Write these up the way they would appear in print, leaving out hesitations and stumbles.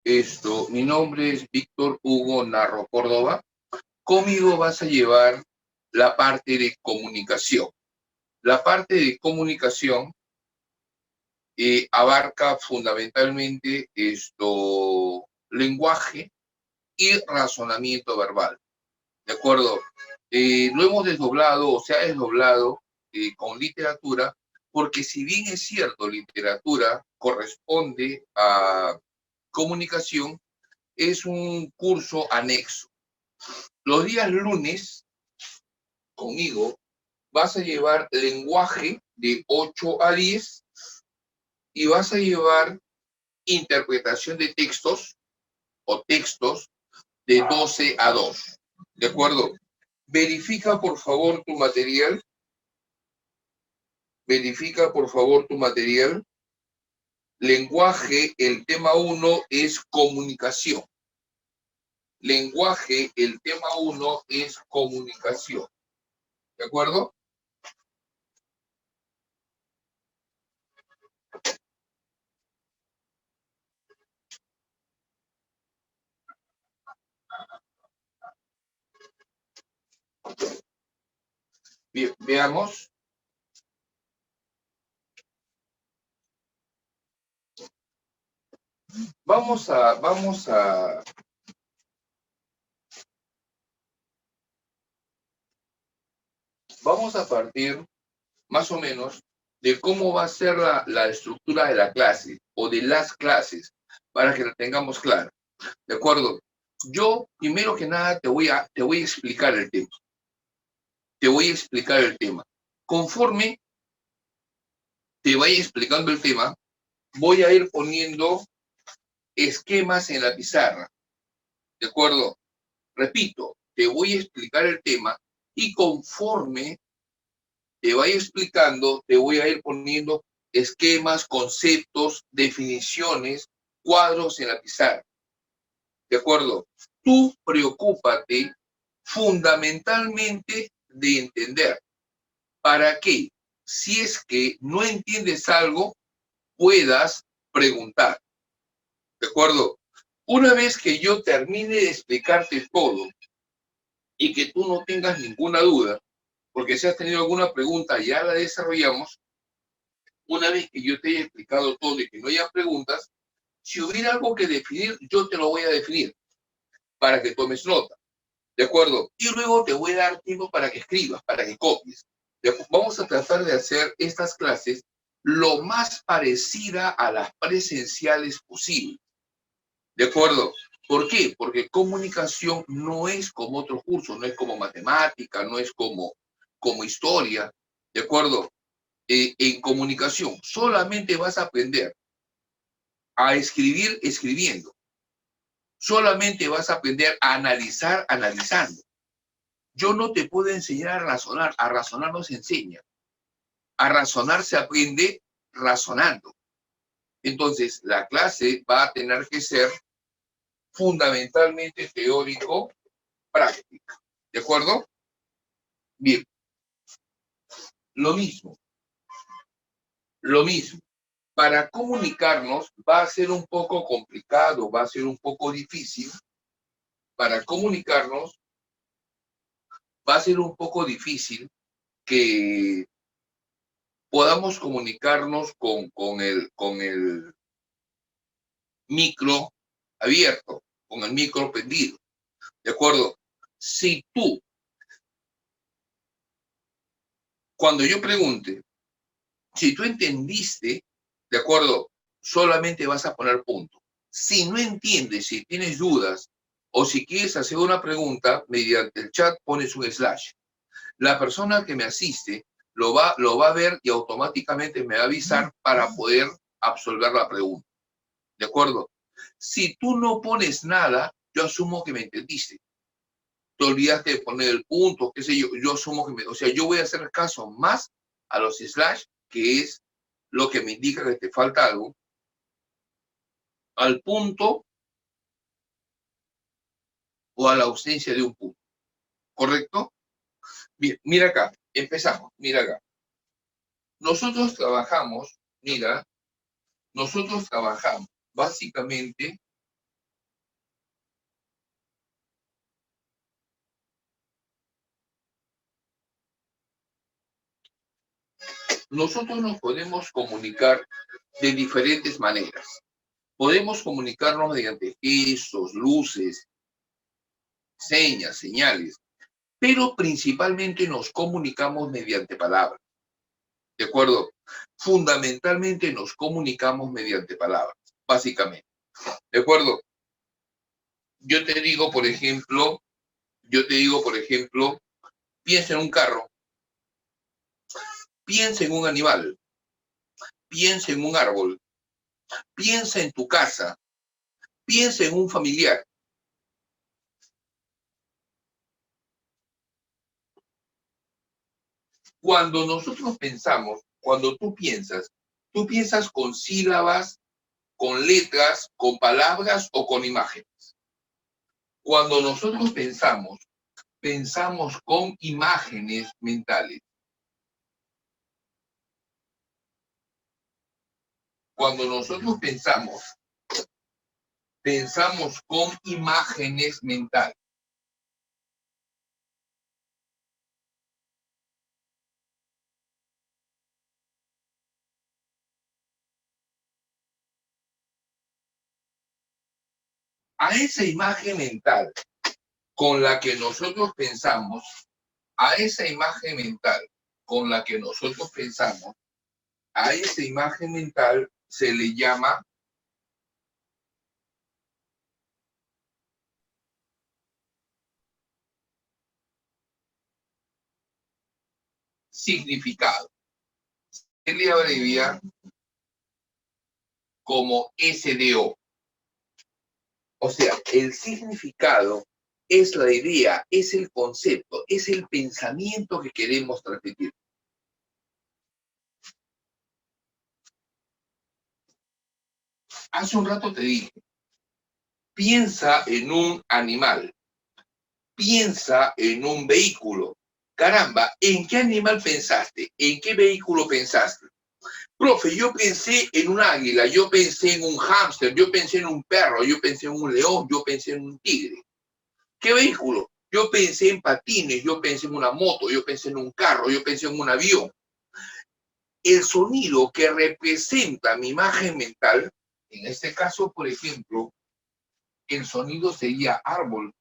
Mi nombre es Víctor Hugo Narro Córdoba. Conmigo vas a llevar la parte de comunicación. La parte de comunicación abarca fundamentalmente lenguaje y razonamiento verbal. ¿De acuerdo? Lo hemos desdoblado o se ha desdoblado con literatura, porque si bien es cierto, literatura corresponde a comunicación, es un curso anexo. Los días lunes, conmigo, vas a llevar lenguaje de 8 a 10 y vas a llevar interpretación de textos o textos de 12 a 2. ¿De acuerdo? Verifica, por favor, tu material. Verifica, por favor, tu material. Lenguaje, el tema 1 es comunicación. Lenguaje, el tema 1 es comunicación. ¿De acuerdo? Bien, veamos. Vamos a partir más o menos de cómo va a ser la estructura de la clase o de las clases para que la tengamos clara. ¿De acuerdo? Yo, primero que nada, te voy a explicar el tema. Te voy a explicar el tema. Conforme te vaya explicando el tema, voy a ir poniendo esquemas en la pizarra. ¿De acuerdo? Repito, te voy a explicar el tema y conforme te vaya explicando, te voy a ir poniendo esquemas, conceptos, definiciones, cuadros en la pizarra. ¿De acuerdo? Tú preocúpate fundamentalmente de entender. ¿Para qué? Si es que no entiendes algo, puedas preguntar. ¿De acuerdo? Una vez que yo termine de explicarte todo y que tú no tengas ninguna duda, porque si has tenido alguna pregunta, ya la desarrollamos. Una vez que yo te haya explicado todo y que no haya preguntas, si hubiera algo que definir, yo te lo voy a definir para que tomes nota. ¿De acuerdo? Y luego te voy a dar tiempo para que escribas, para que copies. Vamos a tratar de hacer estas clases lo más parecida a las presenciales posible. ¿De acuerdo? ¿Por qué? Porque comunicación no es como otro curso, no es como matemática, no es como historia. ¿De acuerdo? En comunicación solamente vas a aprender a escribir escribiendo. Solamente vas a aprender a analizar analizando. Yo no te puedo enseñar a razonar no se enseña. A razonar se aprende razonando. Entonces, la clase va a tener que ser fundamentalmente teórico-práctica. ¿De acuerdo? Bien. Lo mismo. Para comunicarnos va a ser un poco complicado, va a ser un poco difícil. Para comunicarnos va a ser un poco difícil que podamos comunicarnos con el micro abierto, con el micro prendido. ¿De acuerdo? Si tú, cuando yo pregunte, si tú entendiste, ¿de acuerdo? Solamente vas a poner punto. Si no entiendes, si tienes dudas, o si quieres hacer una pregunta, mediante el chat pones un slash. La persona que me asiste lo va a ver y automáticamente me va a avisar para poder absolver la pregunta. ¿De acuerdo? Si tú no pones nada, yo asumo que me entendiste. Te olvidaste de poner el punto, qué sé yo, yo asumo que o sea, yo voy a hacer caso más a los slash, que es lo que me indica que te falta algo, al punto o a la ausencia de un punto. ¿Correcto? Bien, mira acá, empezamos, mira acá. Nosotros trabajamos básicamente Nosotros nos podemos comunicar de diferentes maneras. Podemos comunicarnos mediante gestos, luces, señas, señales, pero principalmente nos comunicamos mediante palabras, ¿de acuerdo? Fundamentalmente nos comunicamos mediante palabras, básicamente, ¿de acuerdo? Yo te digo, por ejemplo, piensa en un carro, piensa en un animal, piensa en un árbol, piensa en tu casa, piensa en un familiar. Cuando nosotros pensamos, cuando tú piensas con sílabas, con letras, con palabras o con imágenes. Cuando nosotros pensamos con imágenes mentales. Cuando nosotros pensamos con imágenes mentales. A esa imagen mental con la que nosotros pensamos, a esa imagen mental con la que nosotros pensamos, a esa imagen mental se le llama significado. Se le abrevia como SDO. O sea, el significado es la idea, es el concepto, es el pensamiento que queremos transmitir. Hace un rato te dije, piensa en un animal, piensa en un vehículo. Caramba, ¿en qué animal pensaste? ¿En qué vehículo pensaste? Profe, yo pensé en un águila, yo pensé en un hámster, yo pensé en un perro, yo pensé en un león, yo pensé en un tigre. ¿Qué vehículo? Yo pensé en patines, yo pensé en una moto, yo pensé en un carro, yo pensé en un avión. El sonido que representa mi imagen mental, en este caso, por ejemplo, el sonido sería árbol.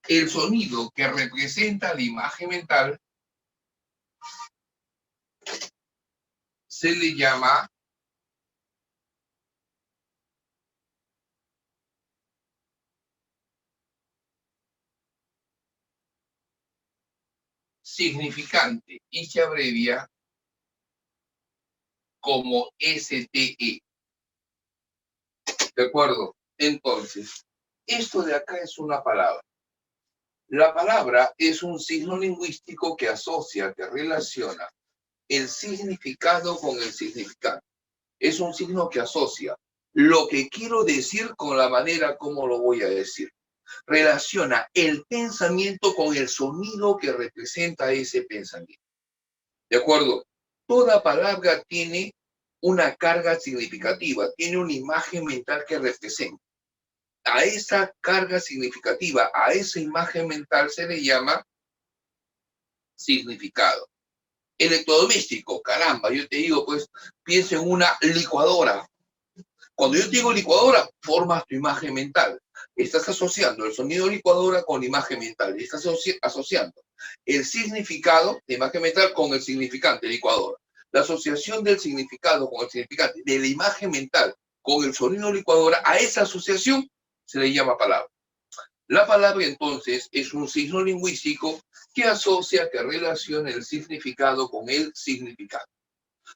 El sonido que representa la imagen mental se le llama significante y se abrevia como STE. ¿De acuerdo? Entonces, esto de acá es una palabra. La palabra es un signo lingüístico que asocia, que relaciona el significado con el significante. Es un signo que asocia lo que quiero decir con la manera como lo voy a decir. Relaciona el pensamiento con el sonido que representa ese pensamiento. ¿De acuerdo? Toda palabra tiene una carga significativa, tiene una imagen mental que representa. A esa carga significativa, a esa imagen mental se le llama significado. Electrodoméstico, caramba, yo te digo, pues, piensa en una licuadora. Cuando yo te digo licuadora, formas tu imagen mental. Estás asociando el sonido licuadora con la imagen mental. Estás asociando el significado de imagen mental con el significante licuadora. La asociación del significado con el significante de la imagen mental con el sonido licuadora, a esa asociación se le llama palabra. La palabra entonces es un signo lingüístico que asocia, que relaciona el significado con el significado.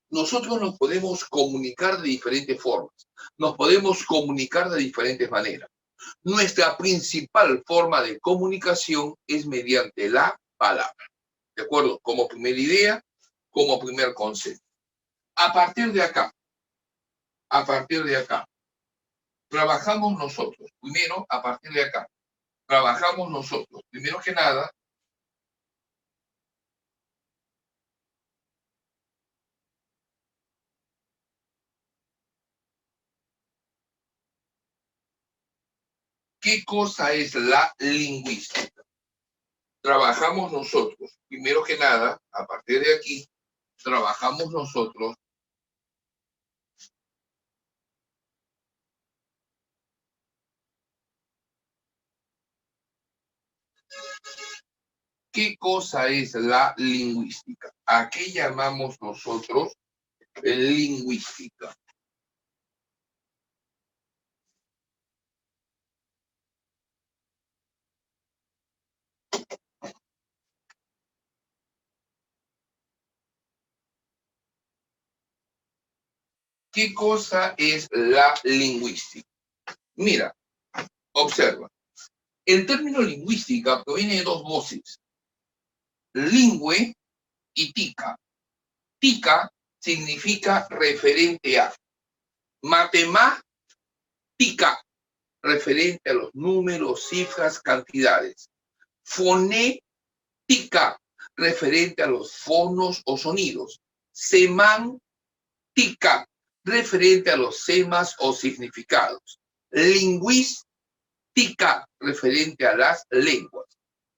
Nosotros nos podemos comunicar de diferentes formas, nos podemos comunicar de diferentes maneras. Nuestra principal forma de comunicación es mediante la palabra, ¿de acuerdo? Como primera idea, como primer concepto. A partir de acá, a partir de acá, trabajamos nosotros. Primero, a partir de acá, trabajamos nosotros. Primero que nada, ¿Qué cosa es la lingüística? Trabajamos nosotros, primero que nada, a partir de aquí, trabajamos nosotros ¿qué cosa es la lingüística? ¿A qué llamamos nosotros lingüística? ¿Qué cosa es la lingüística? Mira, observa. El término lingüística proviene de dos voces, lingüe y tica. Tica significa referente a. Matemática, referente a los números, cifras, cantidades. Fonética, referente a los fonos o sonidos. Semántica, referente a los semas o significados. Lingüística, referente a las lenguas.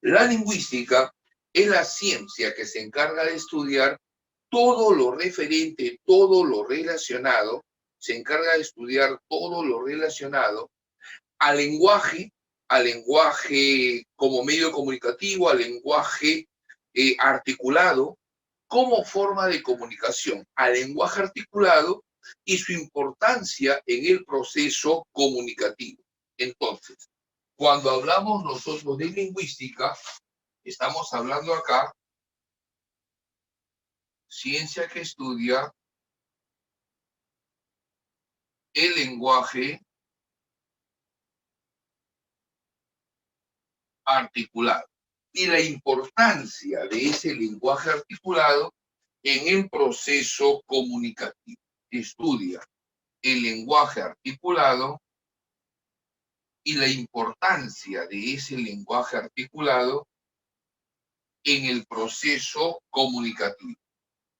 La lingüística es la ciencia que se encarga de estudiar todo lo referente, todo lo relacionado, se encarga de estudiar todo lo relacionado al lenguaje como medio comunicativo, al lenguaje articulado, como forma de comunicación, al lenguaje articulado y su importancia en el proceso comunicativo. Entonces, cuando hablamos nosotros de lingüística, estamos hablando acá ciencia que estudia el lenguaje articulado y la importancia de ese lenguaje articulado en el proceso comunicativo. Estudia el lenguaje articulado y la importancia de ese lenguaje articulado en el proceso comunicativo.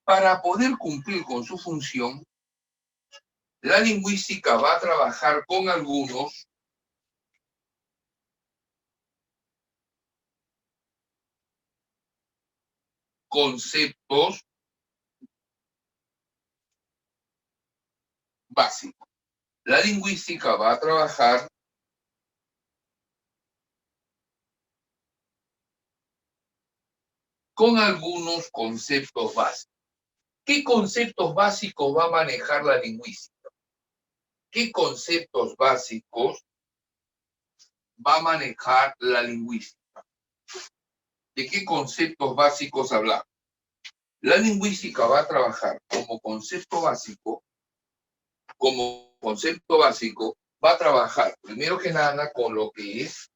Para poder cumplir con su función, la lingüística va a trabajar con algunos conceptos básicos. La lingüística va a trabajar con algunos conceptos básicos. ¿Qué conceptos básicos va a manejar la lingüística? ¿Qué conceptos básicos va a manejar la lingüística? ¿De qué conceptos básicos hablamos? La lingüística va a trabajar como concepto básico, va a trabajar primero que nada con lo que es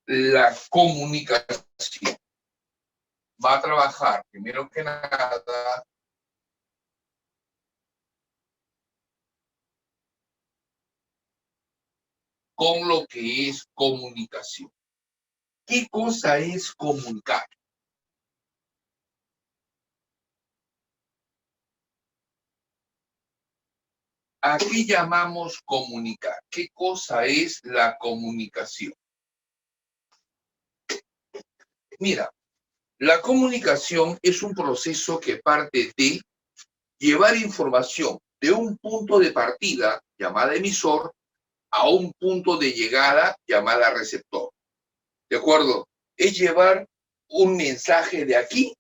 la comunicación. Va a trabajar primero que nada con lo que es comunicación. ¿Qué cosa es comunicar? ¿A qué llamamos comunicar? ¿Qué cosa es la comunicación? Mira, la comunicación es un proceso que parte de llevar información de un punto de partida, llamada emisor, a un punto de llegada, llamada receptor. ¿De acuerdo? Es llevar un mensaje de aquí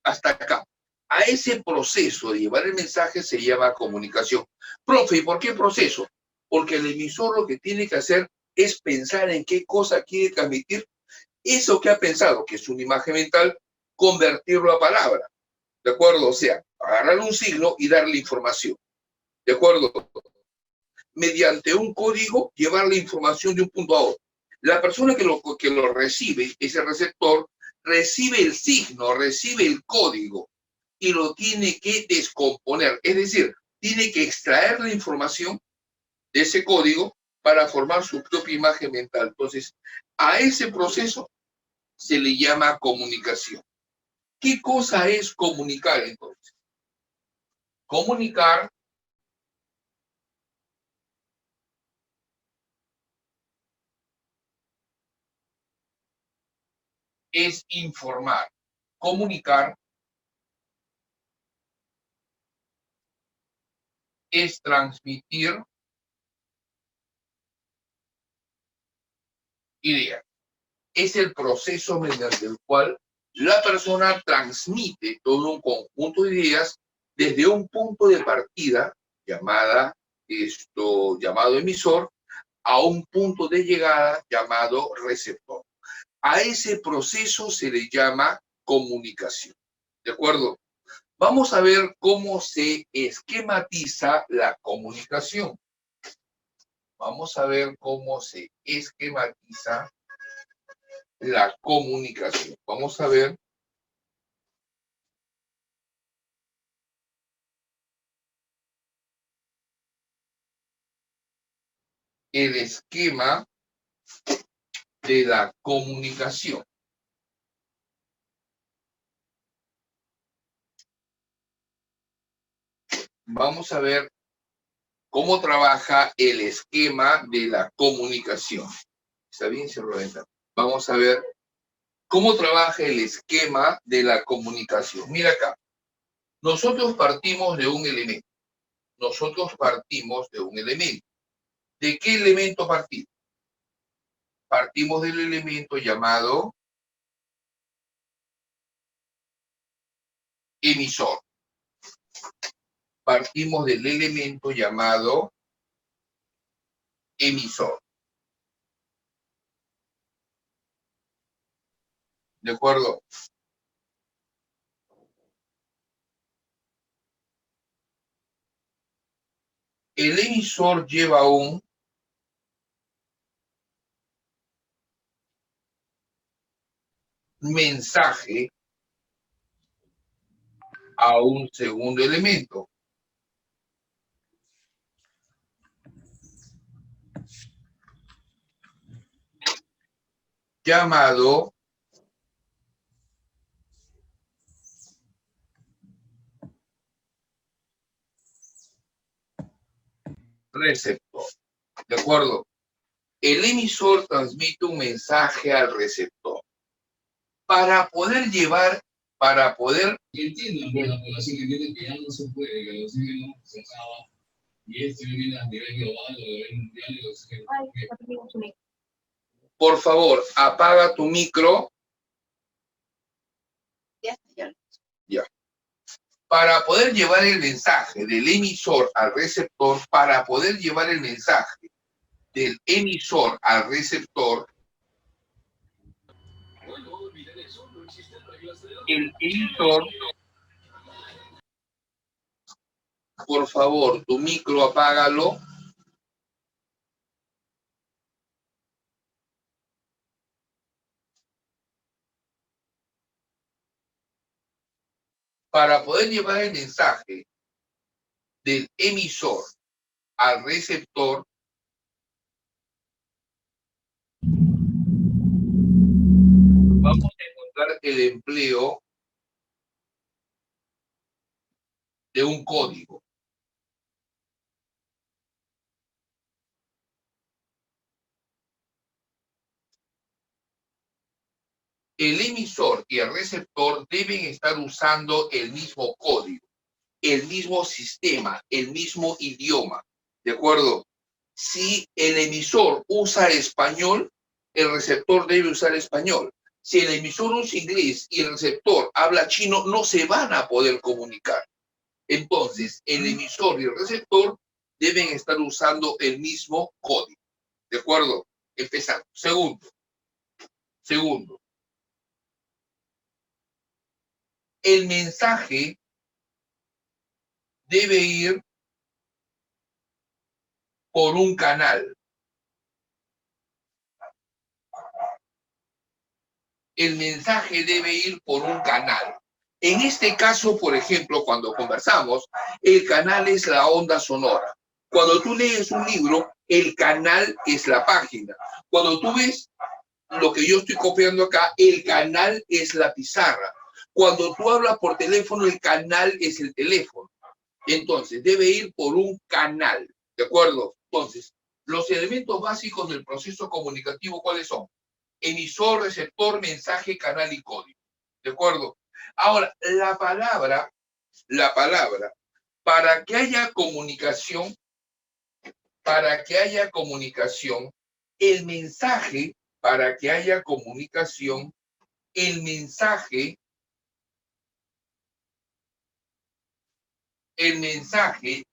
hasta acá. A ese proceso de llevar el mensaje se llama comunicación. Profe, ¿y por qué proceso? Porque el emisor lo que tiene que hacer es pensar en qué cosa quiere transmitir. Eso que ha pensado, que es una imagen mental, convertirlo a palabra. ¿De acuerdo? O sea, agarrar un signo y darle información. ¿De acuerdo? Mediante un código, llevar la información de un punto a otro. La persona que lo recibe, ese receptor, recibe el signo, recibe el código y lo tiene que descomponer. Es decir, tiene que extraer la información de ese código para formar su propia imagen mental. Entonces, a ese proceso se le llama comunicación. ¿Qué cosa es comunicar entonces? Comunicar es informar. Comunicar es transmitir ideas. Es el proceso mediante el cual la persona transmite todo un conjunto de ideas desde un punto de partida llamado emisor a un punto de llegada llamado receptor. A ese proceso se le llama comunicación. ¿De acuerdo? Vamos a ver cómo se esquematiza la comunicación. Vamos a ver cómo se esquematiza la comunicación. Vamos a ver el esquema de la comunicación. Vamos a ver cómo trabaja el esquema de la comunicación. ¿Está bien, señor Roventa? Vamos a ver cómo trabaja el esquema de la comunicación. Mira acá. Nosotros partimos de un elemento. Nosotros partimos de un elemento. ¿De qué elemento partimos? Partimos del elemento llamado emisor. Partimos del elemento llamado emisor. ¿De acuerdo? El emisor lleva un mensaje a un segundo elemento. Llamado receptor. ¿De acuerdo? El emisor transmite un mensaje al receptor. Para poder... Entiendo, pues la población entiende que ya no se puede, que el oxígeno se acaba y esto viene a nivel global o a nivel mundial y el oxígeno. Por favor, apaga tu micro. Ya. Para poder llevar el mensaje del emisor al receptor, para poder llevar el mensaje del emisor al receptor, el emisor, por favor, tu micro apágalo. Para poder llevar el mensaje del emisor al receptor, vamos a encontrar el empleo de un código. El emisor y el receptor deben estar usando el mismo código, el mismo sistema, el mismo idioma. ¿De acuerdo? Si el emisor usa español, el receptor debe usar español. Si el emisor usa inglés y el receptor habla chino, no se van a poder comunicar. Entonces, el emisor y el receptor deben estar usando el mismo código. ¿De acuerdo? Empezando. Segundo. El mensaje debe ir por un canal. El mensaje debe ir por un canal. En este caso, por ejemplo, cuando conversamos, el canal es la onda sonora. Cuando tú lees un libro, el canal es la página. Cuando tú ves lo que yo estoy copiando acá, el canal es la pizarra. Cuando tú hablas por teléfono, el canal es el teléfono. Entonces, debe ir por un canal, ¿de acuerdo? Entonces, los elementos básicos del proceso comunicativo, ¿cuáles son? Emisor, receptor, mensaje, canal y código, ¿de acuerdo? Ahora, la palabra, para que haya comunicación, el mensaje, para que haya comunicación, el mensaje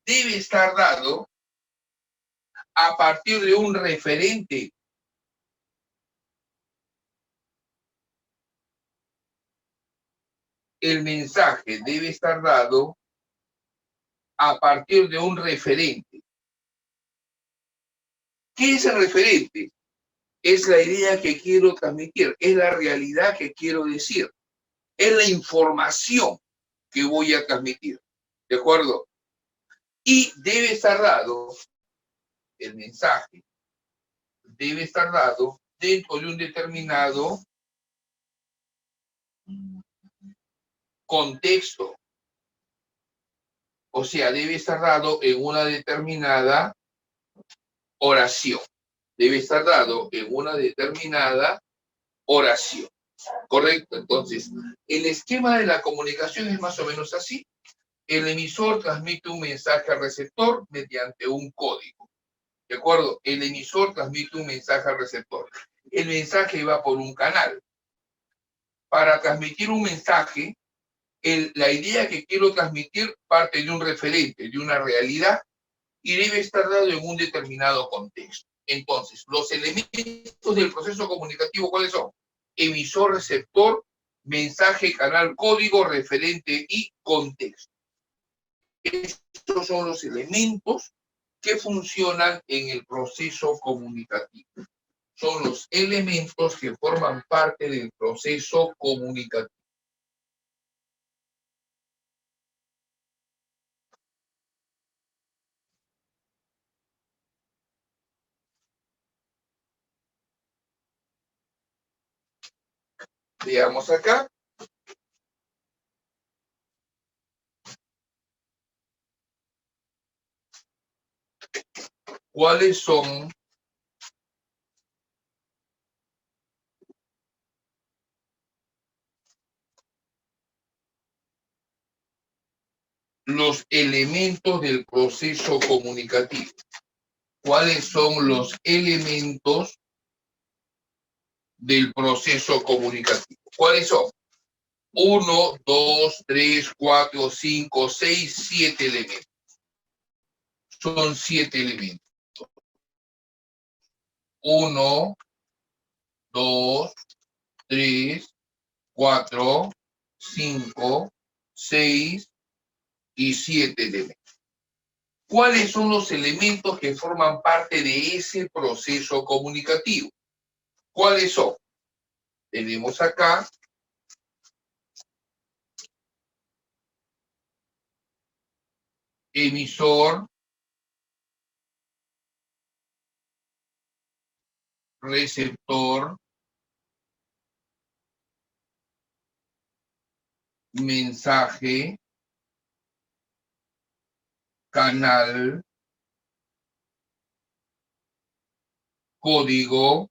debe estar dado a partir de un referente. El mensaje debe estar dado a partir de un referente. ¿Qué es el referente? Es la idea que quiero transmitir, es la realidad que quiero decir, es la información que voy a transmitir, ¿de acuerdo? Y debe estar dado, el mensaje debe estar dado dentro de un determinado contexto. O sea, debe estar dado en una determinada oración. Debe estar dado en una determinada oración. ¿Correcto? Entonces, el esquema de la comunicación es más o menos así. El emisor transmite un mensaje al receptor mediante un código. ¿De acuerdo? El emisor transmite un mensaje al receptor. El mensaje va por un canal. Para transmitir un mensaje, la idea que quiero transmitir parte de un referente, de una realidad, y debe estar dado en un determinado contexto. Entonces, los elementos del proceso comunicativo, ¿cuáles son? Emisor, receptor, mensaje, canal, código, referente y contexto. Estos son los elementos que funcionan en el proceso comunicativo. Son los elementos que forman parte del proceso comunicativo. Veamos acá. ¿Cuáles son los elementos del proceso comunicativo? ¿Cuáles son los elementos del proceso comunicativo? ¿Cuáles son? 1, 2, 3, 4, 5, 6, 7 elementos. Son 7 elementos. 1, 2, 3, 4, 5, 6 y 7 elementos. ¿Cuáles son los elementos que forman parte de ese proceso comunicativo? ¿Cuáles son? Tenemos acá emisor, receptor, mensaje, canal, código,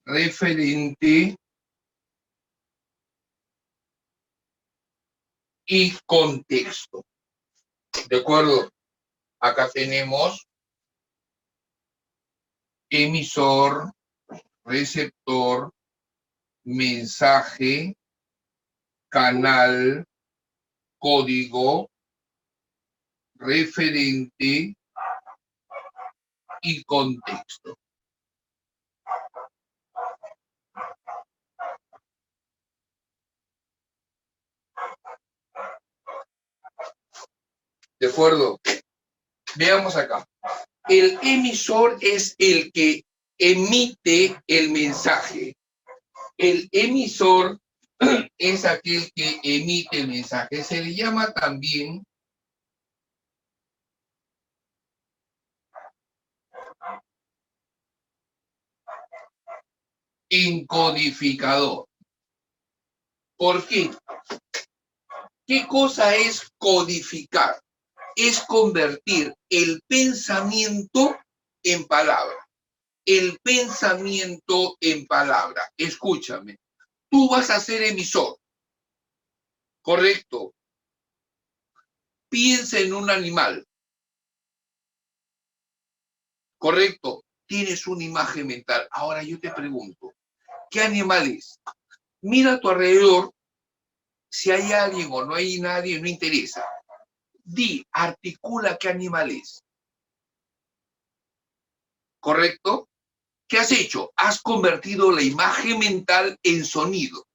referente y contexto. ¿De acuerdo? Acá tenemos emisor, receptor, mensaje, canal, código, referente y contexto. ¿De acuerdo? Veamos acá. El emisor es el que emite el mensaje. El emisor es aquel que emite el mensaje. Se le llama también encodificador. ¿Por qué? ¿Qué cosa es codificar? Es convertir el pensamiento en palabra. El pensamiento en palabra. Escúchame. Tú vas a ser emisor. ¿Correcto? Piensa en un animal. ¿Correcto? Tienes una imagen mental. Ahora yo te pregunto, ¿qué animal es? Mira a tu alrededor. Si hay alguien o no hay nadie, no interesa. Articula qué animal es. ¿Correcto? ¿Qué has hecho? Has convertido la imagen mental en sonido.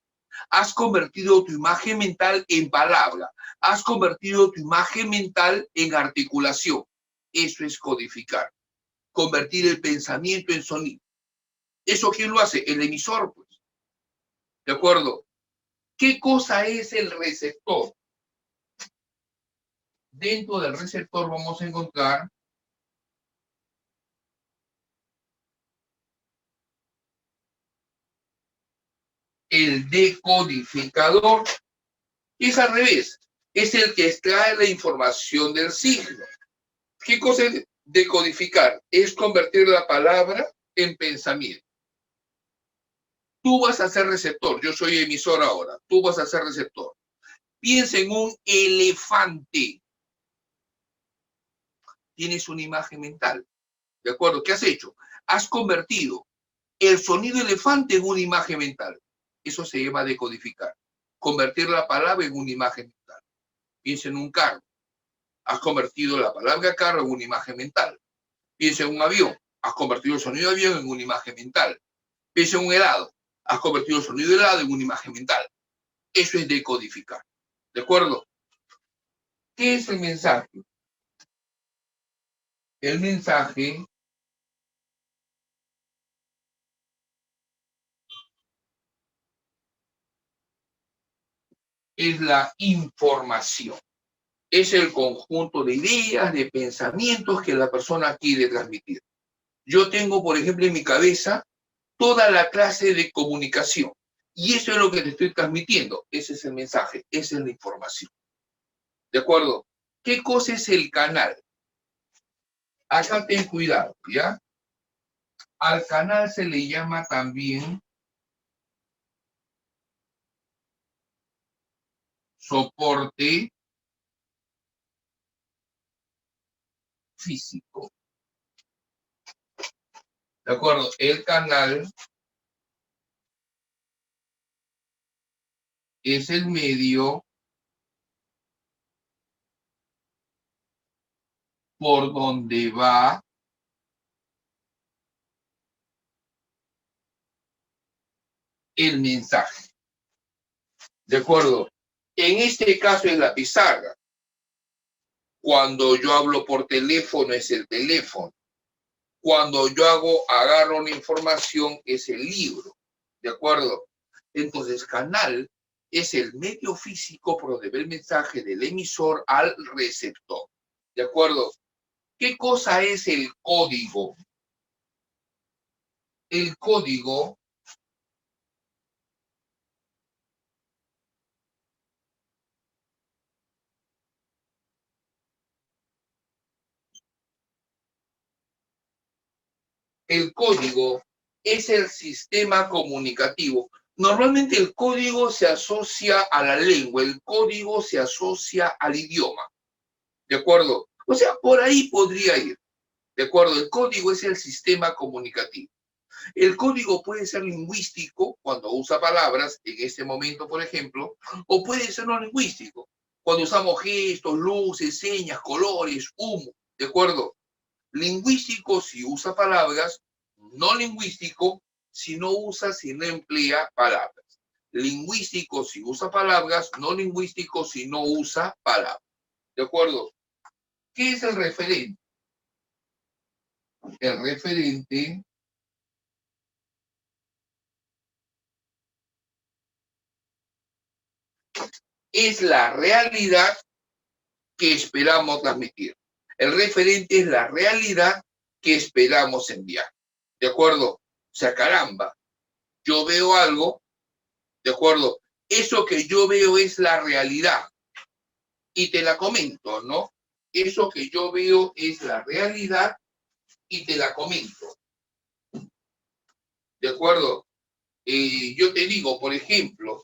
Has convertido tu imagen mental en palabra. Has convertido tu imagen mental en articulación. Eso es codificar. Convertir el pensamiento en sonido. ¿Eso quién lo hace? El emisor, pues. ¿De acuerdo? ¿Qué cosa es el receptor? Dentro del receptor vamos a encontrar el decodificador. Es al revés. Es el que extrae la información del signo. ¿Qué cosa es decodificar? Es convertir la palabra en pensamiento. Tú vas a ser receptor. Yo soy emisor ahora. Tú vas a ser receptor. Piensa en un elefante. Tienes una imagen mental. ¿De acuerdo? ¿Qué has hecho? Has convertido el sonido elefante en una imagen mental. Eso se llama decodificar. Convertir la palabra en una imagen mental. Piensa en un carro. Has convertido la palabra carro en una imagen mental. Piensa en un avión. Has convertido el sonido de avión en una imagen mental. Piensa en un helado. Has convertido el sonido de helado en una imagen mental. Eso es decodificar. ¿De acuerdo? ¿Qué es el mensaje? El mensaje es la información. Es el conjunto de ideas, de pensamientos que la persona quiere transmitir. Yo tengo, por ejemplo, en mi cabeza toda la clase de comunicación. Y eso es lo que te estoy transmitiendo. Ese es el mensaje, esa es la información. ¿De acuerdo? ¿Qué cosa es el canal? Acá ten cuidado, ¿ya? Al canal se le llama también soporte físico. ¿De acuerdo? El canal es el medio por donde va el mensaje. ¿De acuerdo? En este caso es la pizarra. Cuando yo hablo por teléfono es el teléfono. Cuando yo agarro una información es el libro. ¿De acuerdo? Entonces, canal es el medio físico por donde va el mensaje del emisor al receptor. ¿De acuerdo? ¿Qué cosa es el código? El código es el sistema comunicativo. Normalmente el código se asocia a la lengua, el código se asocia al idioma. ¿De acuerdo? O sea, por ahí podría ir. ¿De acuerdo? El código es el sistema comunicativo. El código puede ser lingüístico cuando usa palabras, en este momento, por ejemplo, o puede ser no lingüístico, cuando usamos gestos, luces, señas, colores, humo. ¿De acuerdo? Lingüístico si usa palabras, no lingüístico si no usa, si no emplea palabras. Lingüístico si usa palabras, no lingüístico si no usa palabras. ¿De acuerdo? ¿Qué es el referente? El referente es la realidad que esperamos transmitir. El referente es la realidad que esperamos enviar. ¿De acuerdo? O sea, caramba, yo veo algo, ¿de acuerdo? Eso que yo veo es la realidad. Y te la comento, ¿no? Eso que yo veo es la realidad y te la comento. ¿De acuerdo? Yo te digo, por ejemplo,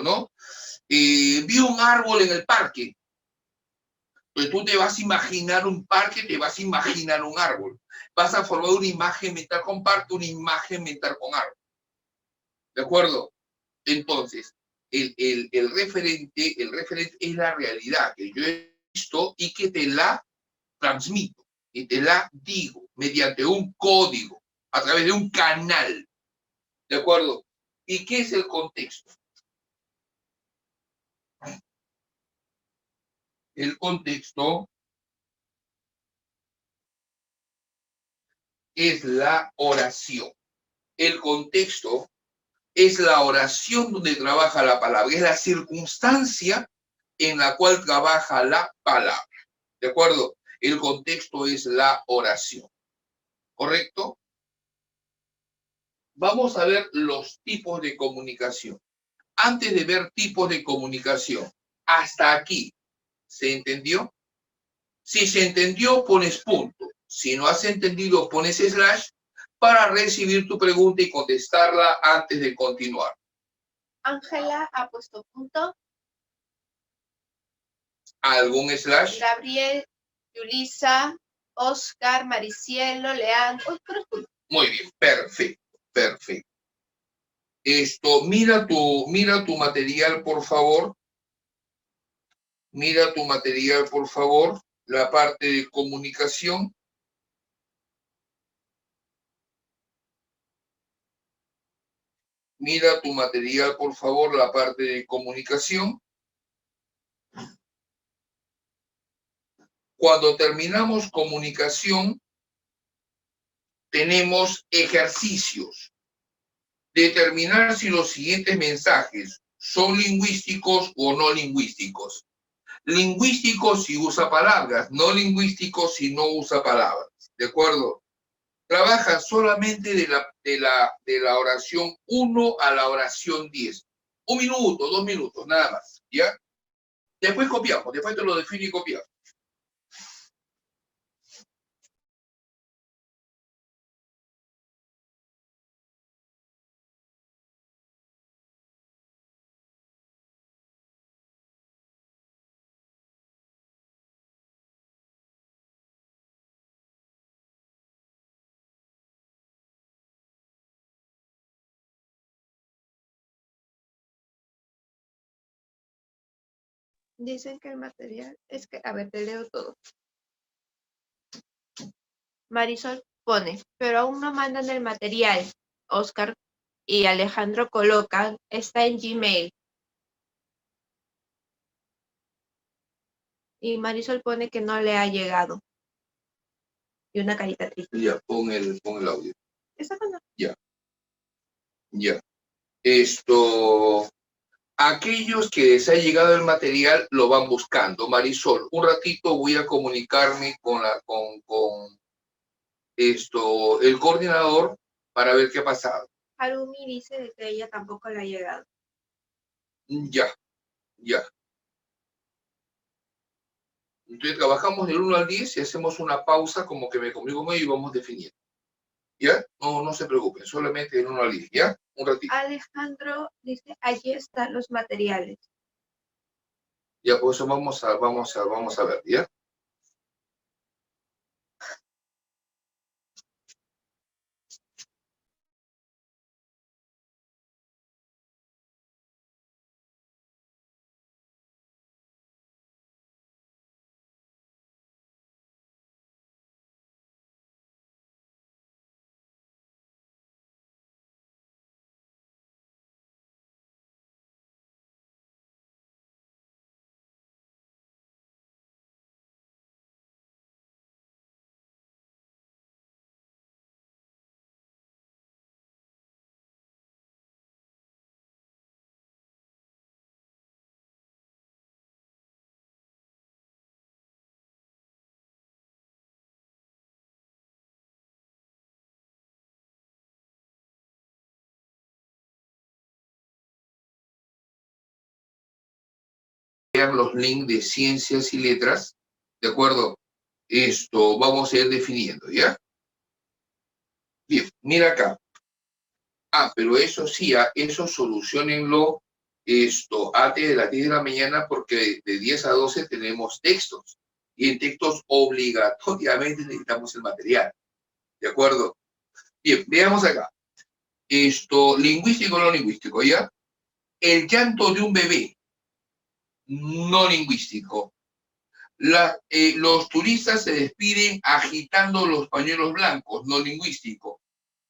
¿no? Vi un árbol en el parque. Entonces tú te vas a imaginar un parque, te vas a imaginar un árbol. Vas a formar una imagen mental con parque, una imagen mental con árbol. ¿De acuerdo? Entonces, el referente es la realidad que yo he visto y que te la transmito y te la digo mediante un código, a través de un canal. ¿De acuerdo? ¿Y qué es el contexto? El contexto es la oración. El contexto es la oración donde trabaja la palabra, es la circunstancia en la cual trabaja la palabra. ¿De acuerdo? El contexto es la oración. ¿Correcto? Vamos a ver los tipos de comunicación. Antes de ver tipos de comunicación, hasta aquí, ¿se entendió? Si se entendió, pones punto. Si no has entendido, pones slash para recibir tu pregunta y contestarla antes de continuar. Ángela ha puesto punto. ¿Algún slash? Gabriel, Yulisa, Oscar, Maricielo, Leandro. Muy bien, perfecto, perfecto. Mira tu material, por favor. Mira tu material, por favor. La parte de comunicación. Mira tu material, por favor, la parte de comunicación. Cuando terminamos comunicación, tenemos ejercicios. Determinar si los siguientes mensajes son lingüísticos o no lingüísticos. Lingüísticos si usa palabras, no lingüísticos si no usa palabras. ¿De acuerdo? Trabaja solamente de la oración 1 a la oración 10. 1 minuto, 2 minutos, nada más. ¿Ya? Después copiamos, después te lo defino y copiamos. Dicen que el material es que, a ver, te leo todo. Marisol pone, pero aún no mandan el material. Oscar y Alejandro colocan, está en Gmail. Y Marisol pone que no le ha llegado. Y una carita triste. Ya, pon el audio. ¿Está con? Ya. Ya. Aquellos que les ha llegado el material lo van buscando. Marisol, un ratito voy a comunicarme con el coordinador para ver qué ha pasado. Harumi dice de que ella tampoco le ha llegado. Ya, ya. Entonces trabajamos del 1 al 10 y hacemos una pausa como que me comunico con ellos y vamos definiendo. ¿Ya? No se preocupen, solamente del 1 al 10, ¿ya? Un ratito. Alejandro dice, allí están los materiales. Ya, por eso vamos a ver, ¿ya? vean los links de ciencias y letras, ¿de acuerdo? Esto vamos a ir definiendo, ¿ya? Bien, mira acá. Pero eso sí, eso solucionenlo antes de las 10 de la mañana porque de 10 a 12 tenemos textos. Y en textos obligatoriamente necesitamos el material. ¿De acuerdo? Bien, veamos acá. Lingüístico o no lingüístico, ¿ya? El llanto de un bebé, no lingüístico. Los turistas se despiden agitando los pañuelos blancos, no lingüístico.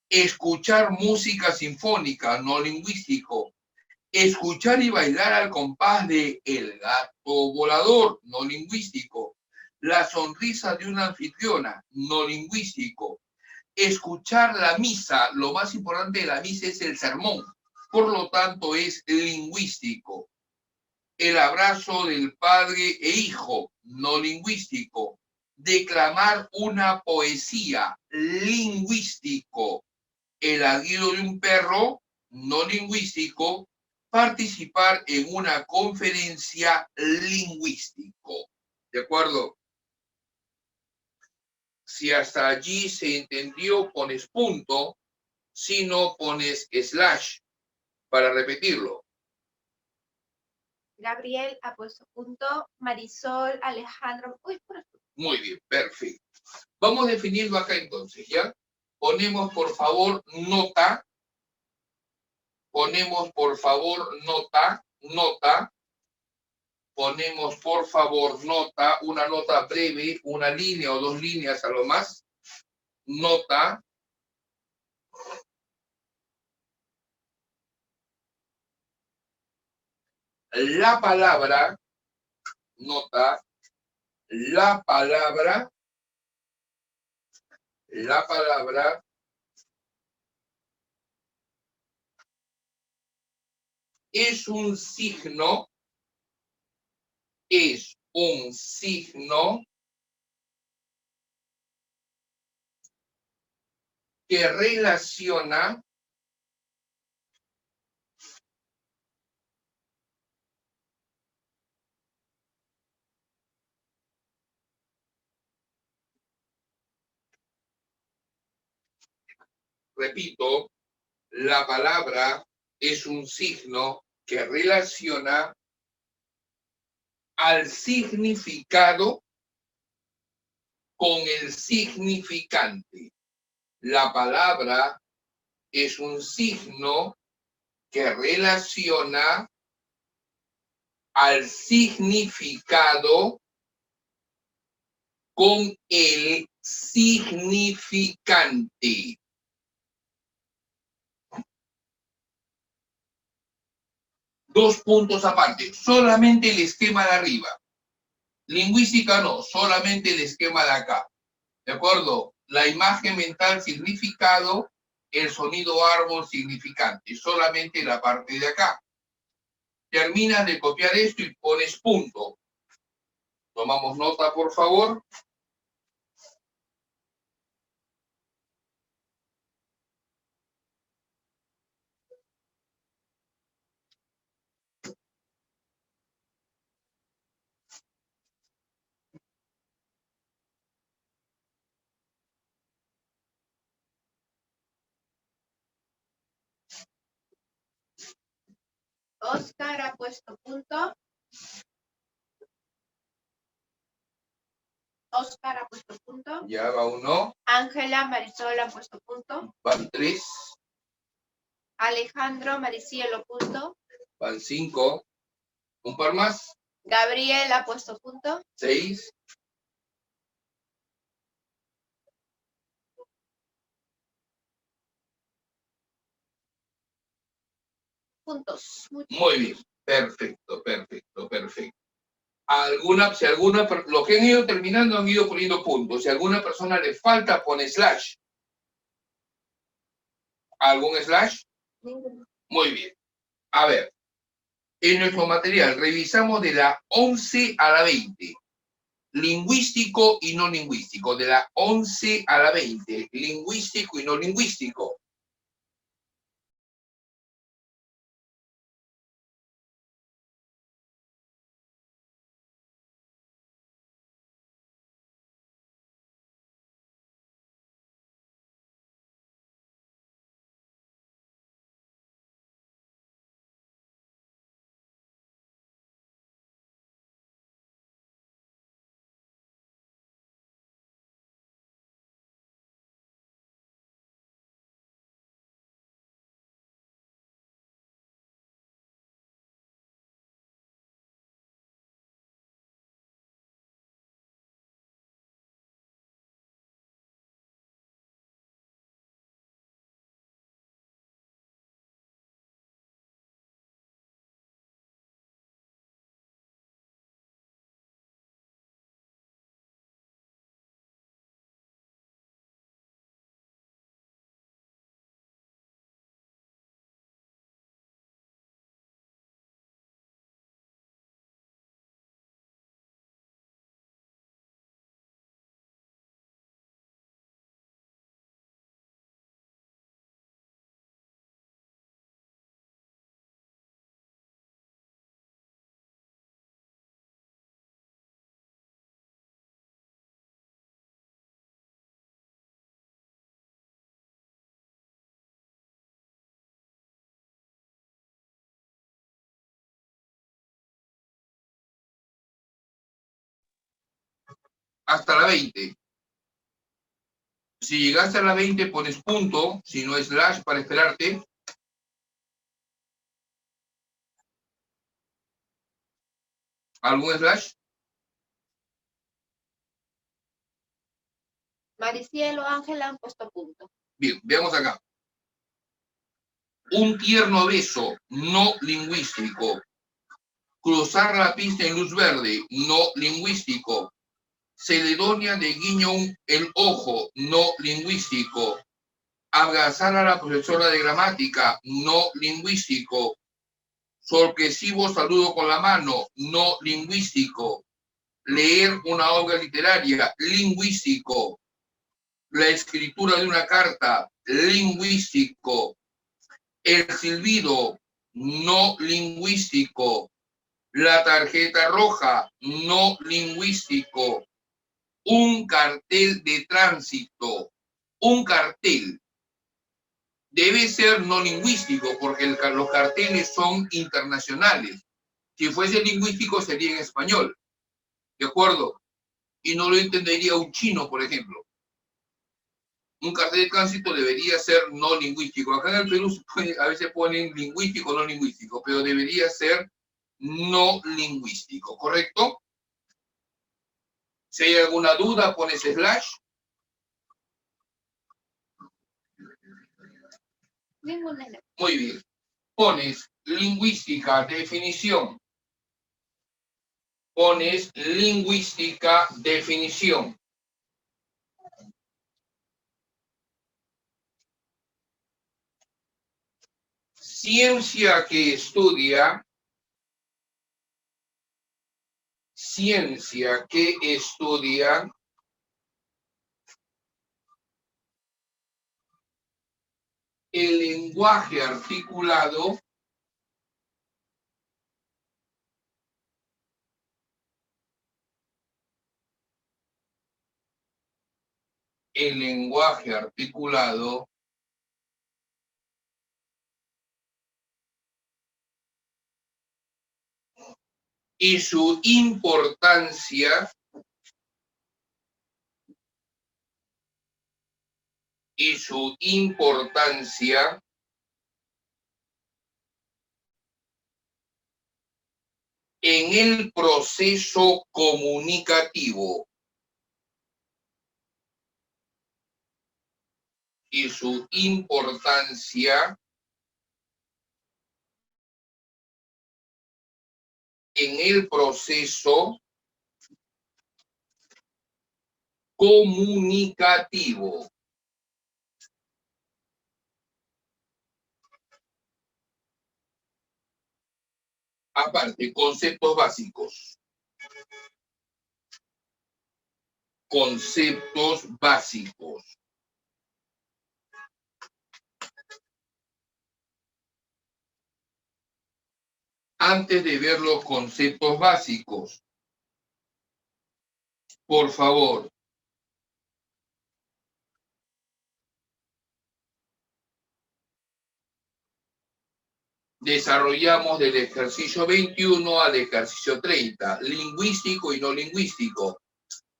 Escuchar música sinfónica, no lingüístico. Escuchar y bailar al compás de El gato volador, no lingüístico. La sonrisa de una anfitriona, no lingüístico. Escuchar la misa, lo más importante de la misa es el sermón, por lo tanto es lingüístico. El abrazo del padre e hijo, no lingüístico. Declamar una poesía, lingüístico. El ladrido de un perro, no lingüístico. Participar en una conferencia, lingüístico. ¿De acuerdo? Si hasta allí se entendió, pones punto. Si no, pones slash para repetirlo. Gabriel ha puesto punto. Marisol, Alejandro. Muy bien, perfecto. Vamos definiendo acá entonces, ¿ya? Ponemos por favor nota. Ponemos por favor nota. Ponemos por favor nota, una nota breve, una línea o 2 líneas a lo más. Nota. La palabra, nota, la palabra es un signo que relaciona repito, la palabra es un signo que relaciona al significado con el significante. La palabra es un signo que relaciona al significado con el significante. Dos puntos aparte, solamente el esquema de arriba. Lingüística no, solamente el esquema de acá. ¿De acuerdo? La imagen mental, significado, el sonido árbol, significante. Solamente la parte de acá. Terminas de copiar esto y pones punto. Tomamos nota, por favor. Oscar ha puesto punto. Oscar ha puesto punto. Ya va 1. Ángela, Marisol ha puesto punto. Van 3. Alejandro, Maricielo, punto. Van 5. Un par más. Gabriel ha puesto punto. 6. Puntos. Muy bien. Perfecto. Los que han ido terminando han ido poniendo puntos. Si a alguna persona le falta, pone slash. ¿Algún slash? Muy bien. A ver, en nuestro material revisamos de la 11 a la 20. Lingüístico y no lingüístico. De la 11 a la 20. Lingüístico y no lingüístico. hasta la 20. Si llegaste a la 20, pones punto, si no slash para esperarte. ¿Algún slash? Maricielo, Ángela han puesto punto. Bien, veamos acá. Un tierno beso no lingüístico. Cruzar la pista en luz verde, no lingüístico. Celedonia de guiño el ojo, no lingüístico. Abrazar a la profesora de gramática, no lingüístico. Sorpresivo saludo con la mano, no lingüístico. Leer una obra literaria, lingüístico. La escritura de una carta, lingüístico. El silbido, no lingüístico. La tarjeta roja, no lingüístico. Un cartel de tránsito. Un cartel debe ser no lingüístico porque los carteles son internacionales. Si fuese lingüístico sería en español, ¿de acuerdo? Y no lo entendería un chino, por ejemplo. Un cartel de tránsito debería ser no lingüístico. Acá en el Perú a veces ponen lingüístico, no lingüístico, pero debería ser no lingüístico, ¿correcto? Si hay alguna duda, pones slash. Muy bien. Pones lingüística, definición. Pones lingüística, definición. Ciencia que estudia el lenguaje articulado y su importancia en el proceso comunicativo. Y su importancia en el proceso comunicativo. Aparte, conceptos básicos. Conceptos básicos. Antes de ver los conceptos básicos, por favor, desarrollamos del ejercicio 21 al ejercicio 30, lingüístico y no lingüístico.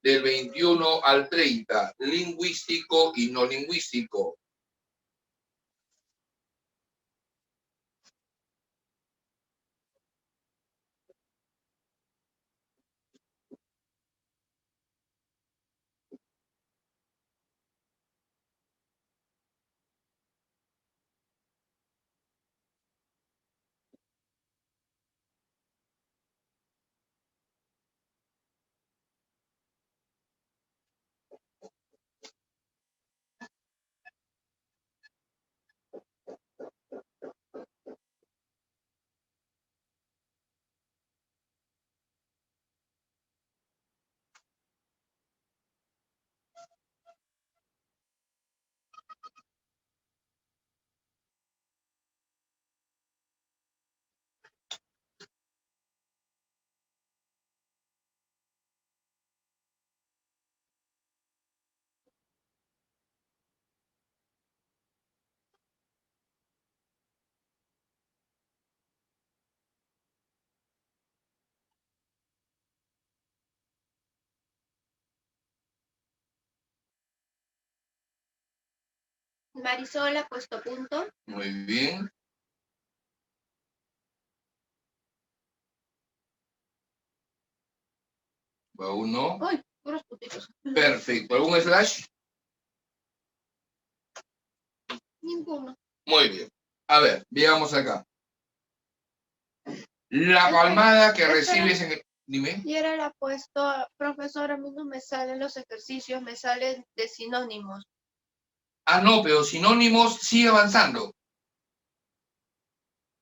Del 21 al 30, lingüístico y no lingüístico. Marisol ha puesto punto. Muy bien. Va uno. Uy, puros puntitos. Perfecto. ¿Algún slash? Ninguno. Muy bien. A ver, veamos acá. La palmada que recibes en el... Dime. Y era el puesto, profesor, a mí no me salen los ejercicios, me salen de sinónimos. Ah, no, pero sinónimos, sigue avanzando.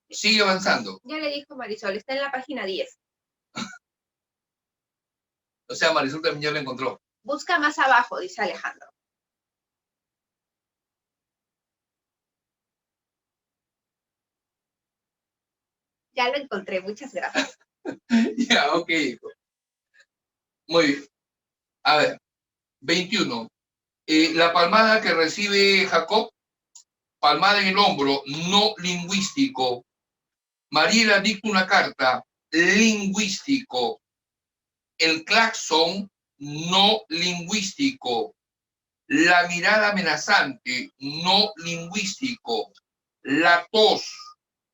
Sigue avanzando. Ya le dijo Marisol, está en la página 10. O sea, Marisol también ya lo encontró. Busca más abajo, dice Alejandro. Ya lo encontré, muchas gracias. Ya, ok. Muy bien. A ver, 21. La palmada que recibe Jacob, palmada en el hombro, no lingüístico. Mariela dicta una carta, lingüístico. El claxon, no lingüístico. La mirada amenazante, no lingüístico. La tos,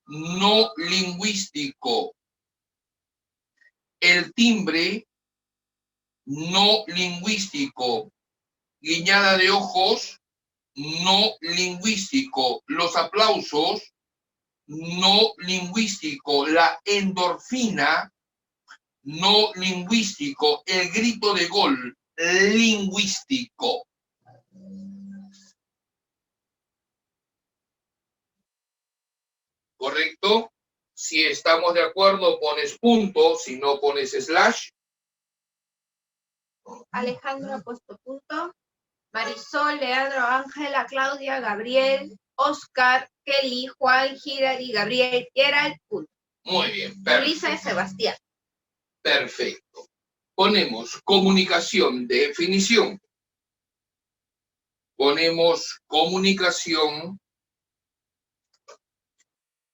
no lingüístico. El timbre, no lingüístico. Guiñada de ojos, no lingüístico. Los aplausos, no lingüístico. La endorfina, no lingüístico. El grito de gol, lingüístico. ¿Correcto? Si estamos de acuerdo, pones punto, si no pones slash. Alejandro ha puesto punto. Marisol, Leandro, Ángela, Claudia, Gabriel, Oscar, Kelly, Juan, Girari, Gabriel, Gerald, punto. Muy bien, Luisa y Sebastián. perfecto. Ponemos comunicación, definición. Ponemos comunicación,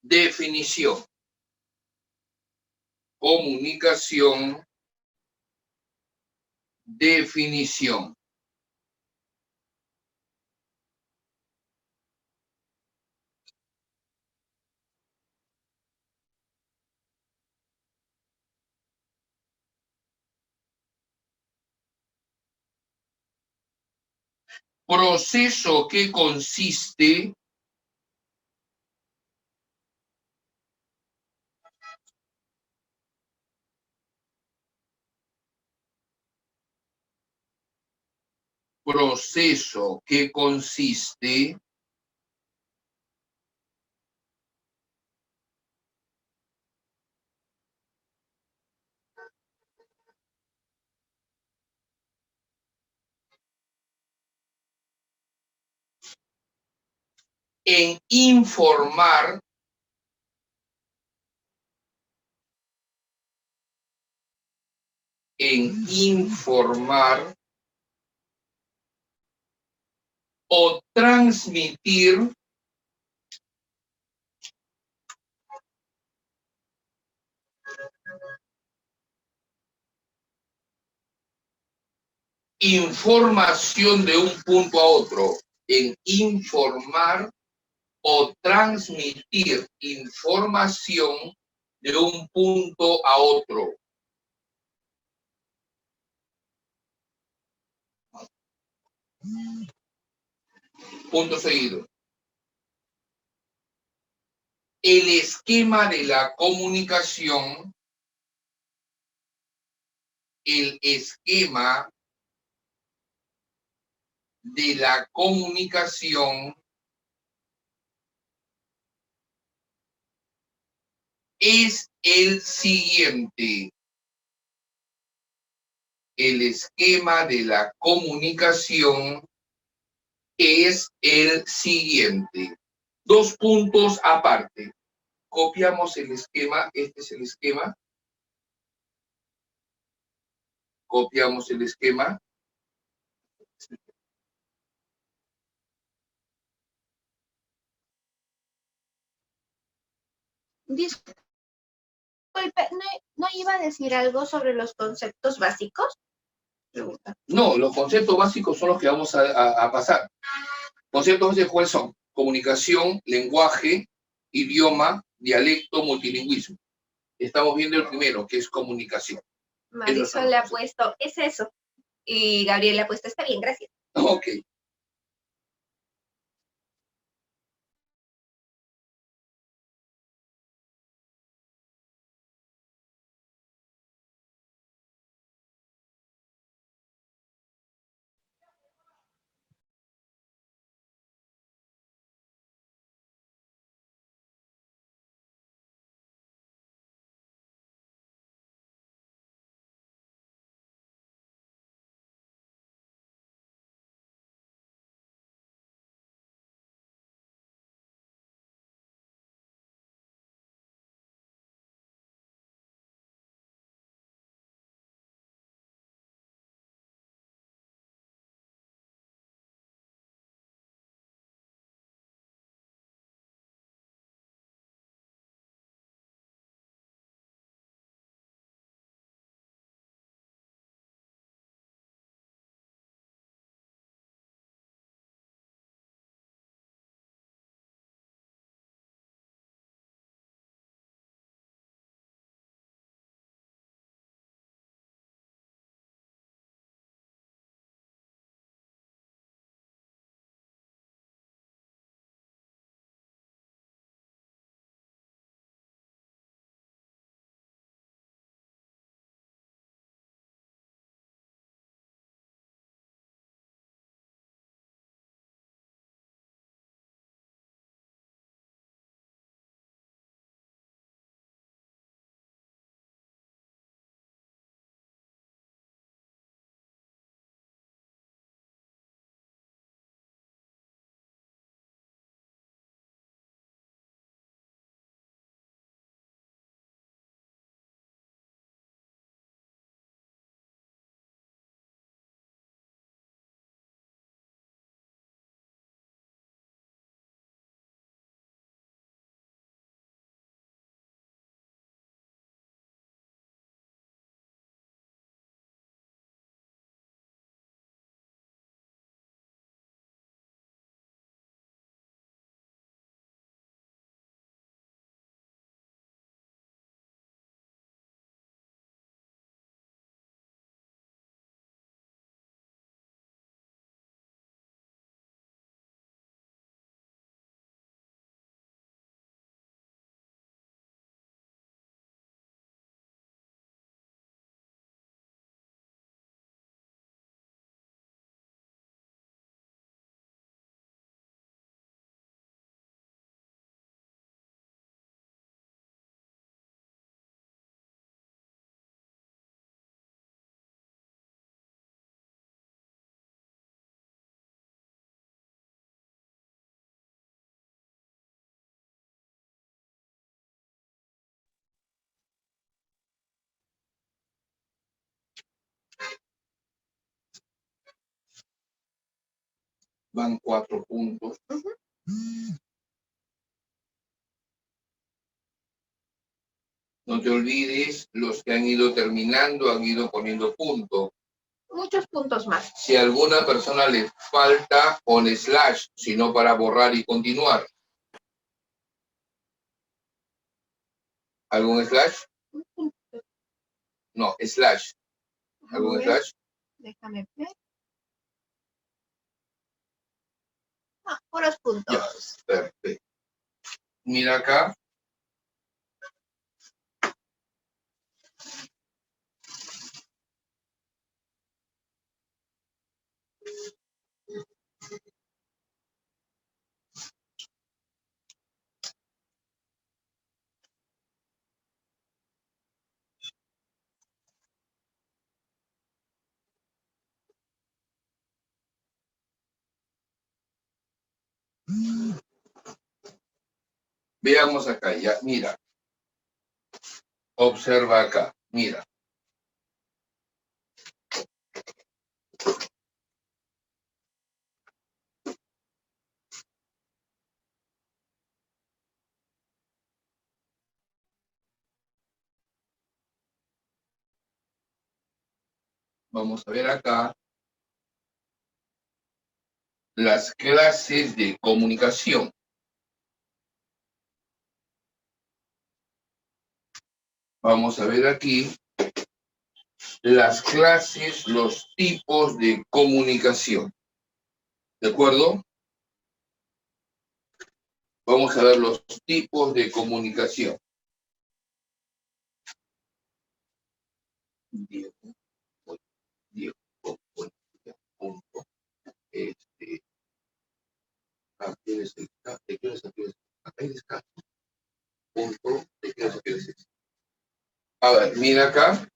definición. Comunicación, definición. Proceso que consiste en informar o transmitir información de un punto a otro. En informar o transmitir información de un punto a otro. Punto seguido. El esquema de la comunicación, el esquema de la comunicación es el siguiente. El esquema de la comunicación es el siguiente. 2 puntos aparte. Copiamos el esquema, este es el esquema. Copiamos el esquema. Disculpe, ¿no iba a decir algo sobre los conceptos básicos? Pregunta. No, los conceptos básicos son los que vamos a pasar. Conceptos de cuáles son: comunicación, lenguaje, idioma, dialecto, multilingüismo. Estamos viendo el primero, que es comunicación. Marisol le ha puesto, es eso. Y Gabriel le ha puesto, está bien, gracias. Ok. Van 4 puntos. No te olvides, los que han ido terminando han ido poniendo punto. Muchos puntos más. Si a alguna persona le falta, pon slash, sino para borrar y continuar. ¿Algún slash? No, slash. ¿Algún slash? Déjame ver. Ah, puros puntos. Ya, perfecto. Mira acá. Veamos acá, ya, mira. Observa acá, mira. Vamos a ver acá. las clases de comunicación. Vamos a ver aquí las clases, los tipos de comunicación. ¿De acuerdo? Vamos a ver los tipos de comunicación. Diego, punto. A ver, mira acá.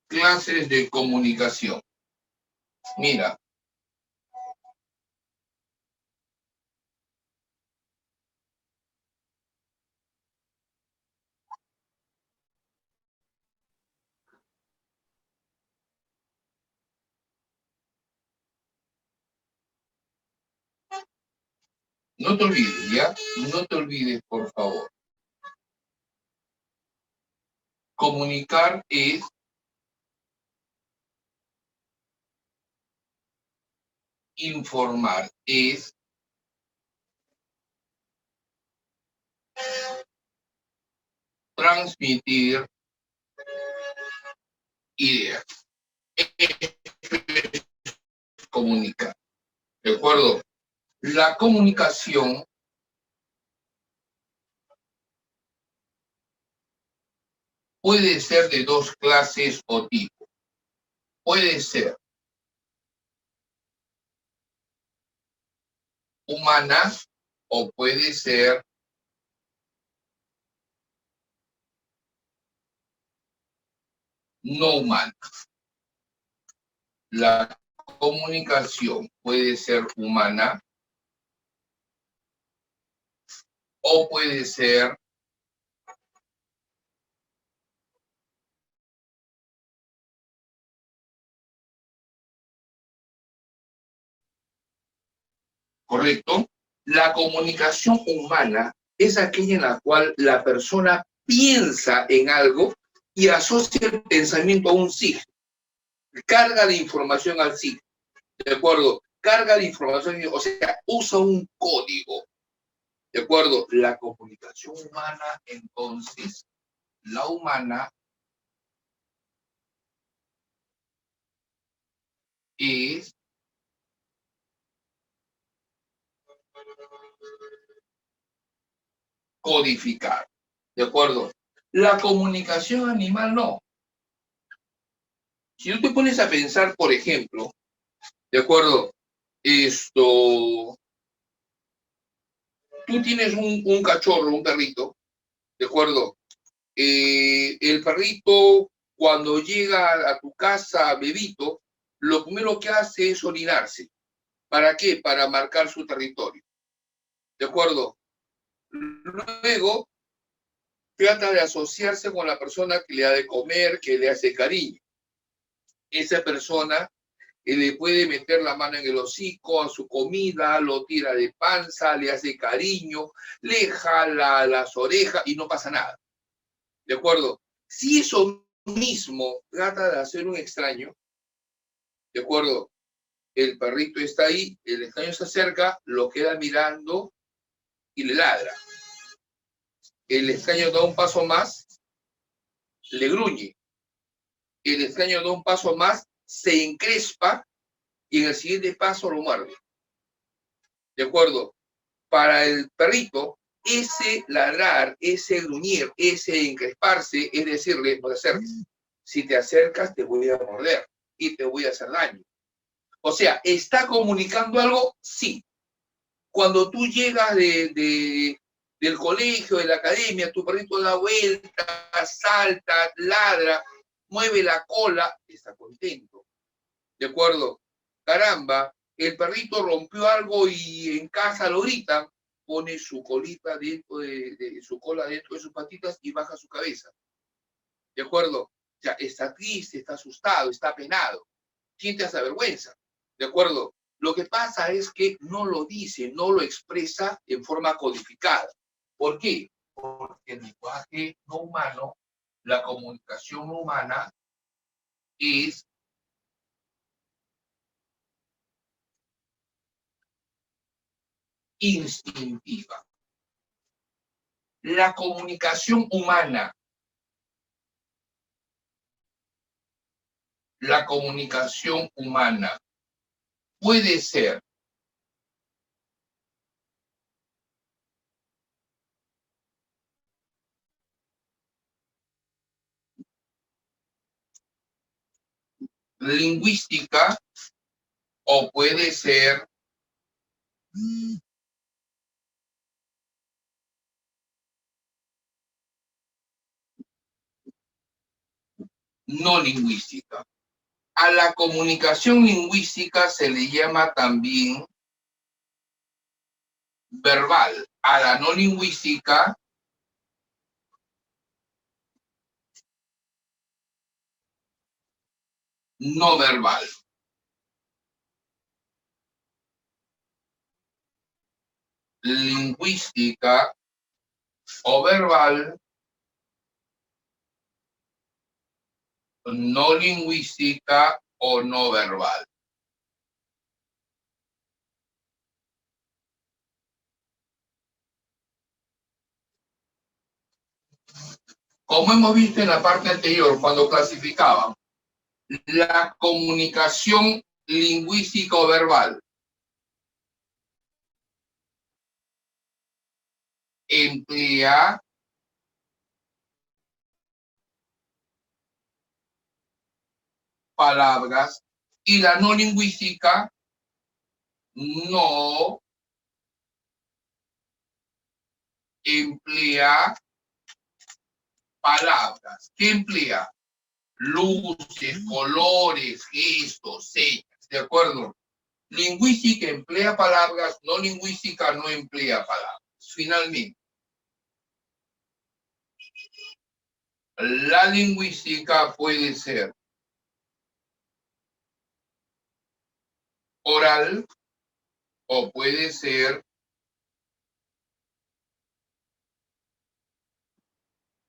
Clases de comunicación. Mira. No te olvides, ¿ya? No te olvides, por favor. Comunicar es informar, es transmitir ideas. Comunicar. ¿De acuerdo? La comunicación puede ser de dos clases o tipos. Puede ser humana o puede ser no humana. La comunicación puede ser humana o puede ser correcto. La comunicación humana es aquella en la cual la persona piensa en algo y asocia el pensamiento a un signo. Carga de información al signo. ¿De acuerdo? Carga de información, o sea, usa un código. ¿De acuerdo? La comunicación humana, entonces, la humana es codificar. ¿De acuerdo? La comunicación animal no. Si tú te pones a pensar, por ejemplo, ¿de acuerdo? Tú tienes un cachorro, un perrito, ¿de acuerdo? El perrito, cuando llega a tu casa, bebito, lo primero que hace es orinarse. ¿Para qué? Para marcar su territorio. ¿De acuerdo? Luego, trata de asociarse con la persona que le da de comer, que le hace cariño. Esa persona le puede meter la mano en el hocico a su comida, lo tira de panza, le hace cariño, le jala las orejas y no pasa nada. ¿De acuerdo? Si eso mismo trata de hacer un extraño, ¿de acuerdo? El perrito está ahí, el extraño se acerca, lo queda mirando y le ladra. El extraño da un paso más, le gruñe. El extraño da un paso más, se encrespa y en el siguiente paso lo muerde. ¿De acuerdo? Para el perrito, ese ladrar, ese gruñir, ese encresparse, es decirle, no te acerques. Si te acercas, te voy a morder y te voy a hacer daño. O sea, ¿está comunicando algo? Sí. Cuando tú llegas del colegio, de la academia, tu perrito da vuelta, salta, ladra, mueve la cola, está contento. ¿De acuerdo? Caramba, el perrito rompió algo y en casa lo gritan, pone su colita dentro de su cola dentro de sus patitas y baja su cabeza. ¿De acuerdo? O sea, está triste, está asustado, está penado, siente esa vergüenza. ¿De acuerdo? Lo que pasa es que no lo dice, no lo expresa en forma codificada. ¿Por qué? Porque el lenguaje no humano, la comunicación humana es instintiva. La comunicación humana. La comunicación humana puede ser lingüística o puede ser no lingüística. A la comunicación lingüística se le llama también verbal. A la no lingüística no verbal. Lingüística o verbal, no lingüística o no verbal. Como hemos visto en la parte anterior, cuando clasificaban la comunicación lingüística o verbal emplea palabras y la no lingüística no emplea palabras. ¿Qué emplea? Luces, colores, gestos, señas, ¿de acuerdo? Lingüística emplea palabras, no lingüística no emplea palabras. Finalmente, la lingüística puede ser oral o puede ser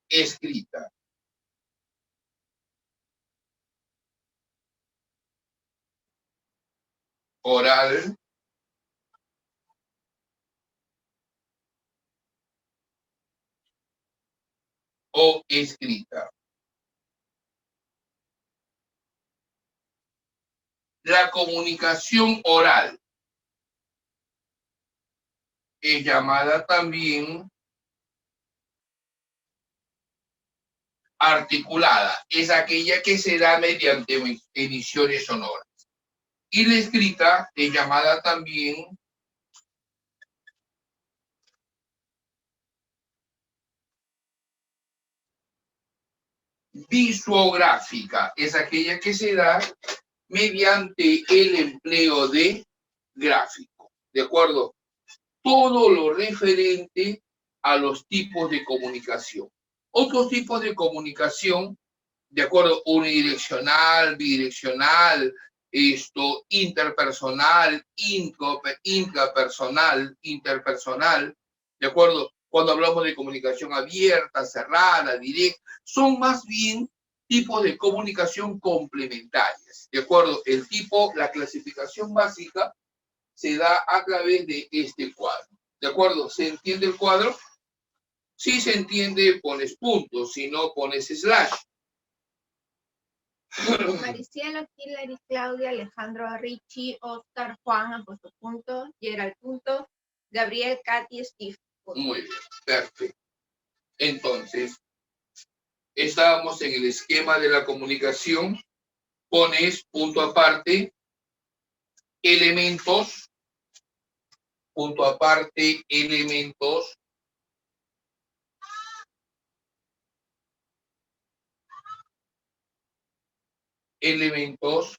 escrita. Oral o escrita. La comunicación oral es llamada también articulada. Es aquella que se da mediante emisiones sonoras. Y la escrita es llamada también visuográfica. Es aquella que se da mediante el empleo de gráfico. ¿De acuerdo? Todo lo referente a los tipos de comunicación. Otros tipos de comunicación, de acuerdo, unidireccional, bidireccional, interpersonal, intrapersonal, interpersonal, ¿de acuerdo? Cuando hablamos de comunicación abierta, cerrada, directa, son más bien tipos de comunicación complementarias, ¿de acuerdo? El tipo, la clasificación básica se da a través de este cuadro. ¿De acuerdo? ¿Se entiende el cuadro? Si se entiende, pones puntos, si no, pones slash. Maricielo, Hilary, Claudia, Alejandro, Richie, Oscar, Juan, han puesto puntos, Gerald puntos, Gabriel, Katy, Steve. Puntos. Muy bien, perfecto. Entonces, estábamos en el esquema de la comunicación, pones punto aparte, elementos, punto aparte, elementos, elementos,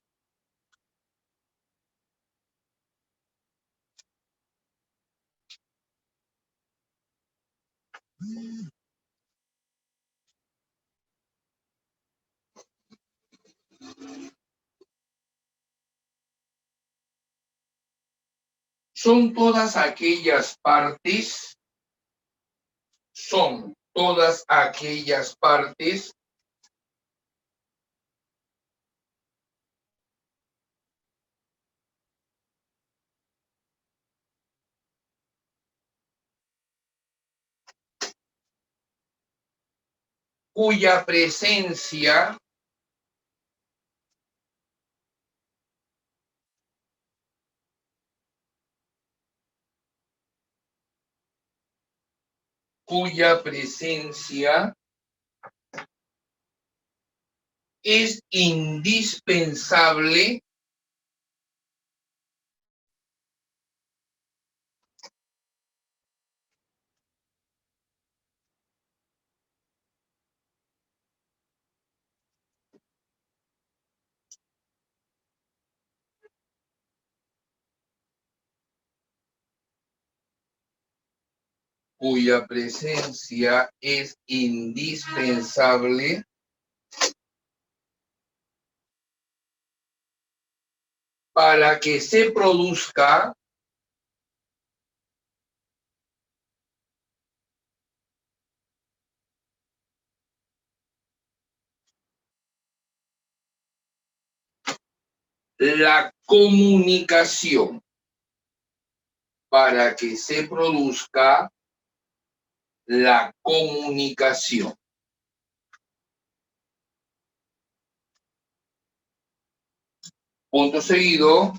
son todas aquellas partes, cuya presencia es indispensable cuya presencia es indispensable para que se produzca la comunicación, para que se produzca la comunicación. Punto seguido,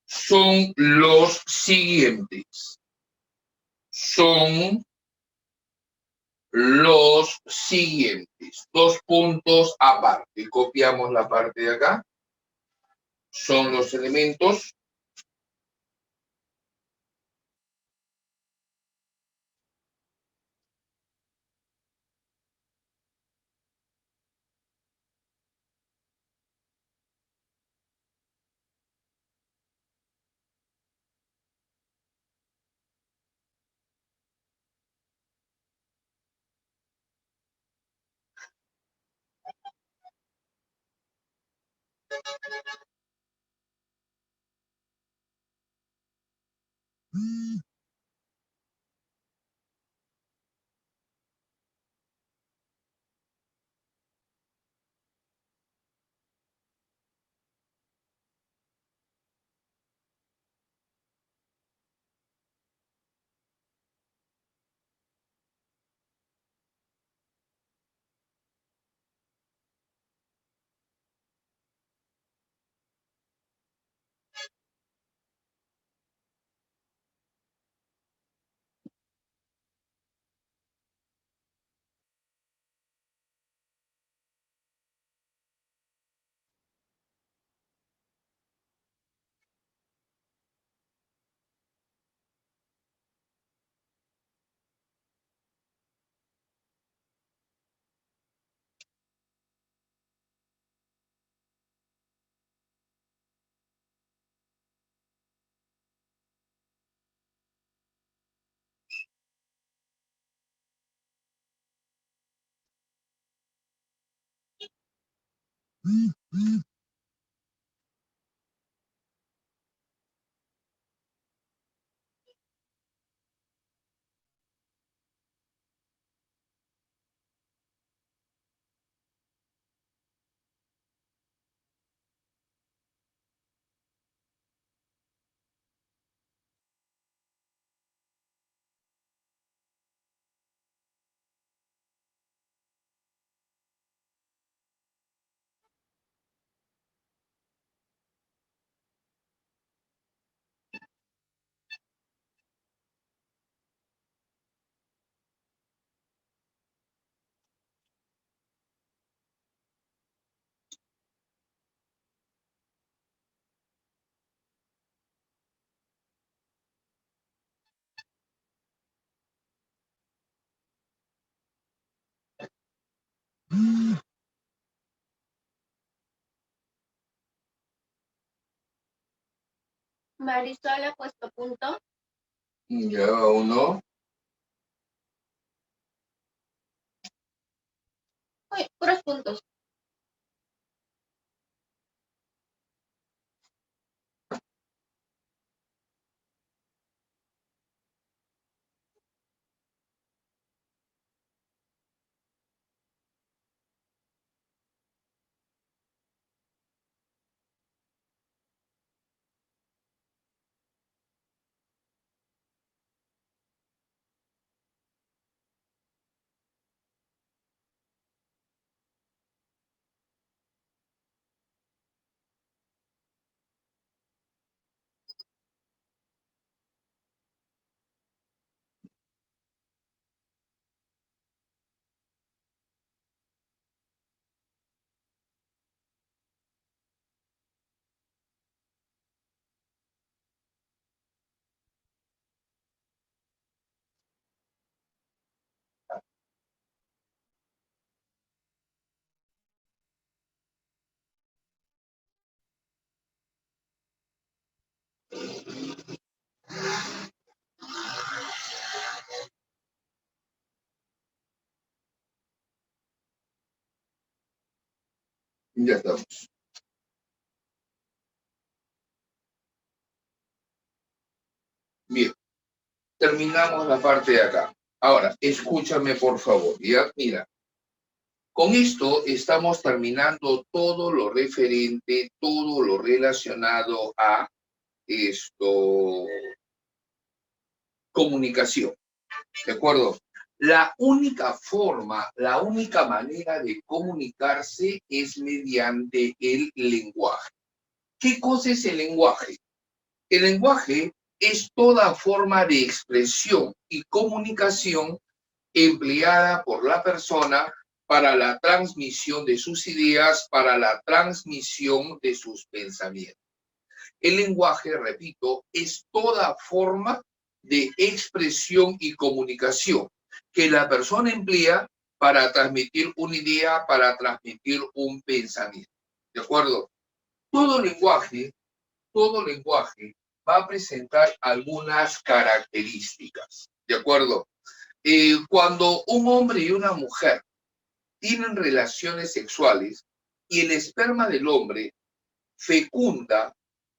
son los siguientes. Son los siguientes. Dos puntos aparte. Copiamos la parte de acá. Son los elementos. Marisol ha puesto punto. Ya uno. Uy, puros puntos. Ya estamos. Bien, terminamos la parte de acá. Ahora, escúchame por favor, ¿ya? Mira, con esto estamos terminando todo lo referente, todo lo relacionado a esto, comunicación, ¿de acuerdo? La única forma, la única manera de comunicarse es mediante el lenguaje. ¿Qué cosa es el lenguaje? El lenguaje es toda forma de expresión y comunicación empleada por la persona para la transmisión de sus ideas, para la transmisión de sus pensamientos. El lenguaje, repito, es toda forma de expresión y comunicación que la persona emplea para transmitir una idea, para transmitir un pensamiento. ¿De acuerdo? Todo lenguaje va a presentar algunas características. ¿De acuerdo? Cuando un hombre y una mujer tienen relaciones sexuales y el esperma del hombre fecunda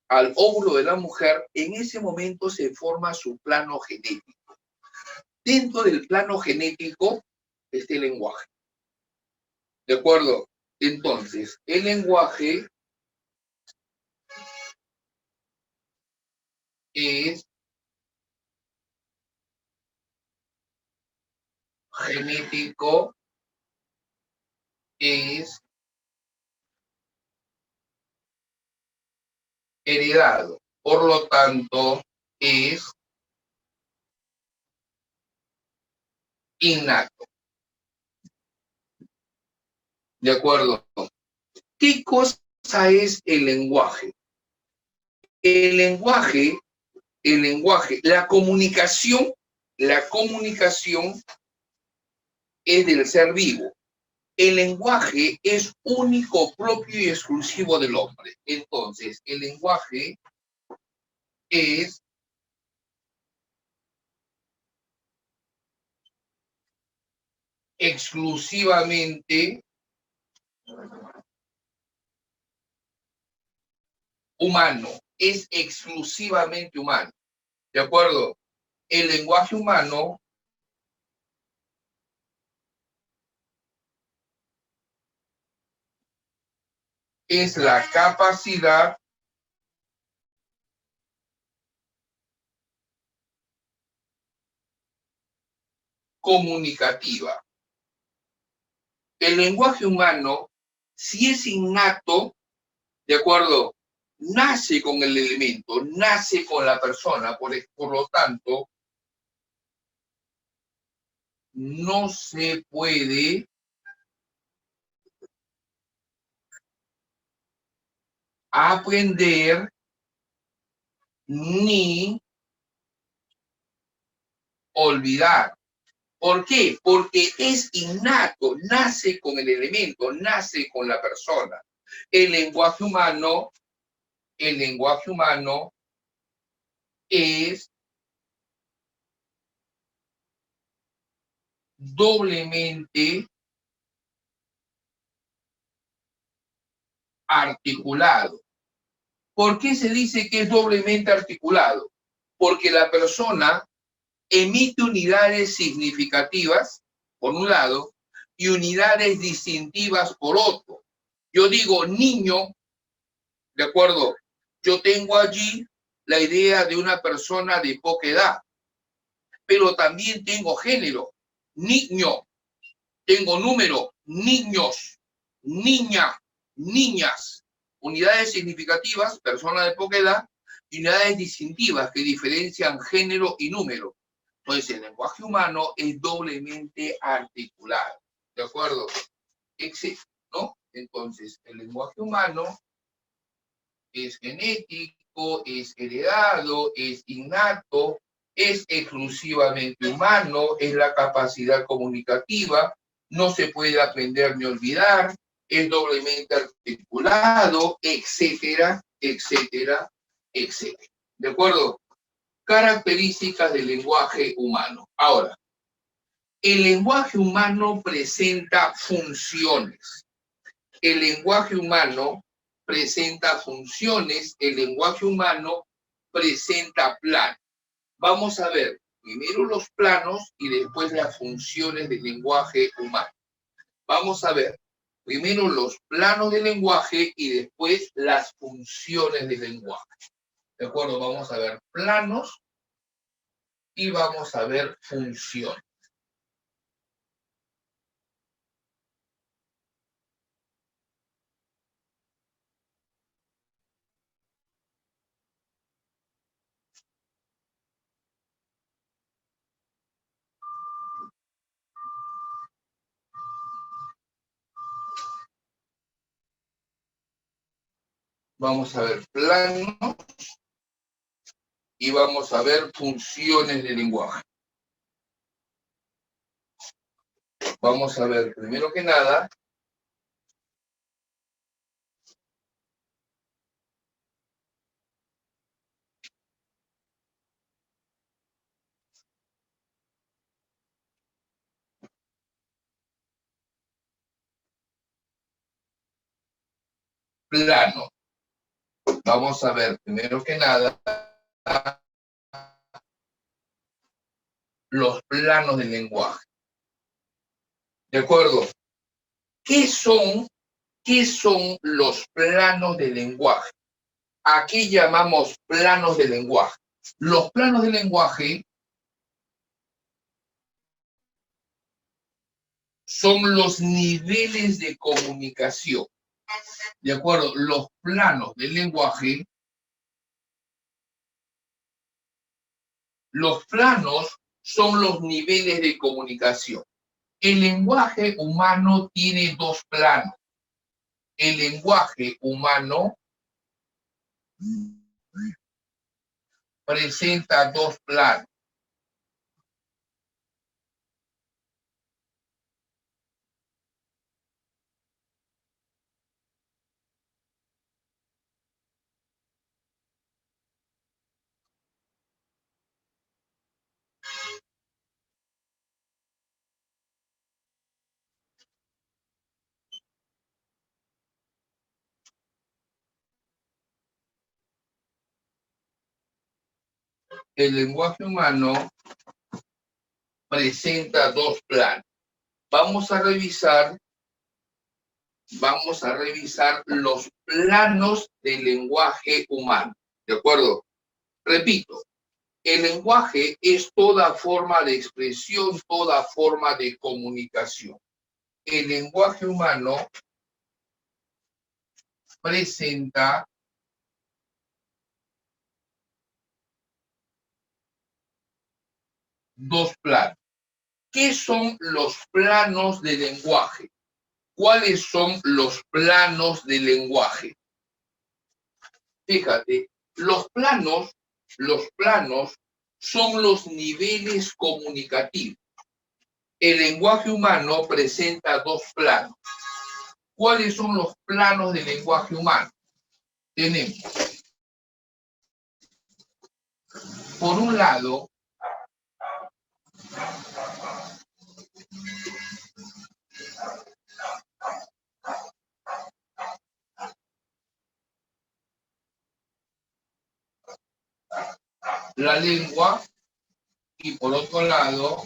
al óvulo de la mujer, en ese momento se forma su plano genético. Dentro del plano genético está el lenguaje. ¿De acuerdo? Entonces, el lenguaje es genético, es heredado. Por lo tanto, es innato. ¿De acuerdo? ¿Qué cosa es el lenguaje? El lenguaje, la comunicación es del ser vivo. El lenguaje es único, propio y exclusivo del hombre. Entonces, el lenguaje es exclusivamente humano, es exclusivamente humano. ¿De acuerdo? El lenguaje humano es la capacidad comunicativa. El lenguaje humano, si es innato, ¿de acuerdo? Nace con el elemento, nace con la persona, por lo tanto, no se puede aprender ni olvidar. ¿Por qué? Porque es innato, nace con el elemento, nace con la persona. El lenguaje humano es doblemente articulado. ¿Por qué se dice que es doblemente articulado? Porque la persona emite unidades significativas, por un lado, y unidades distintivas por otro. Yo digo niño, ¿de acuerdo? Yo tengo allí la idea de una persona de poca edad, pero también tengo género, niño, tengo número, niños, niña, niñas, unidades significativas, persona de poca edad, y unidades distintivas que diferencian género y número. Entonces, el lenguaje humano es doblemente articulado, ¿de acuerdo? ¿No? Entonces, el lenguaje humano es genético, es heredado, es innato, es exclusivamente humano, es la capacidad comunicativa, no se puede aprender ni olvidar, es doblemente articulado, etcétera, etcétera, etcétera. ¿De acuerdo? Características del lenguaje humano. Ahora, el lenguaje humano presenta funciones. El lenguaje humano presenta funciones, el lenguaje humano presenta planos. Vamos a ver primero los planos y después las funciones del lenguaje humano. Vamos a ver primero los planos del lenguaje y después las funciones del lenguaje. ¿De acuerdo? Vamos a ver planos y vamos a ver funciones. Vamos a ver planos y vamos a ver funciones del lenguaje. Vamos a ver primero que nada plano. Vamos a ver primero que nada los planos del lenguaje. ¿De acuerdo? ¿Qué son los planos del lenguaje? ¿A qué llamamos planos del lenguaje? Los planos del lenguaje son los niveles de comunicación. ¿De acuerdo? Los planos del lenguaje, los planos son los niveles de comunicación. El lenguaje humano tiene dos planos. El lenguaje humano presenta dos planos. El lenguaje humano presenta dos planos. Vamos a revisar los planos del lenguaje humano. ¿De acuerdo? Repito, el lenguaje es toda forma de expresión, toda forma de comunicación. El lenguaje humano presenta dos planos. ¿Qué son los planos del lenguaje? ¿Cuáles son los planos del lenguaje? Fíjate, los planos son los niveles comunicativos. El lenguaje humano presenta dos planos. ¿Cuáles son los planos del lenguaje humano? Tenemos, por un lado, la lengua y por otro lado,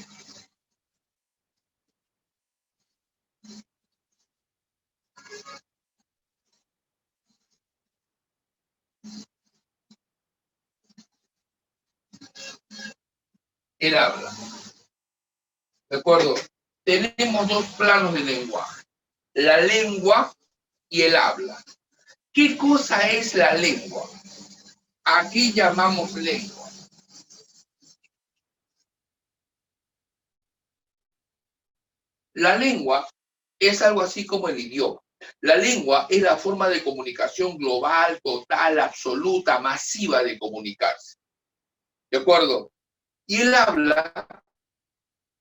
el habla. ¿De acuerdo? Tenemos dos planos de lenguaje, la lengua y el habla. ¿Qué cosa es la lengua? ¿A qué llamamos lengua? La lengua es algo así como el idioma. La lengua es la forma de comunicación global, total, absoluta, masiva de comunicarse. ¿De acuerdo? Y el habla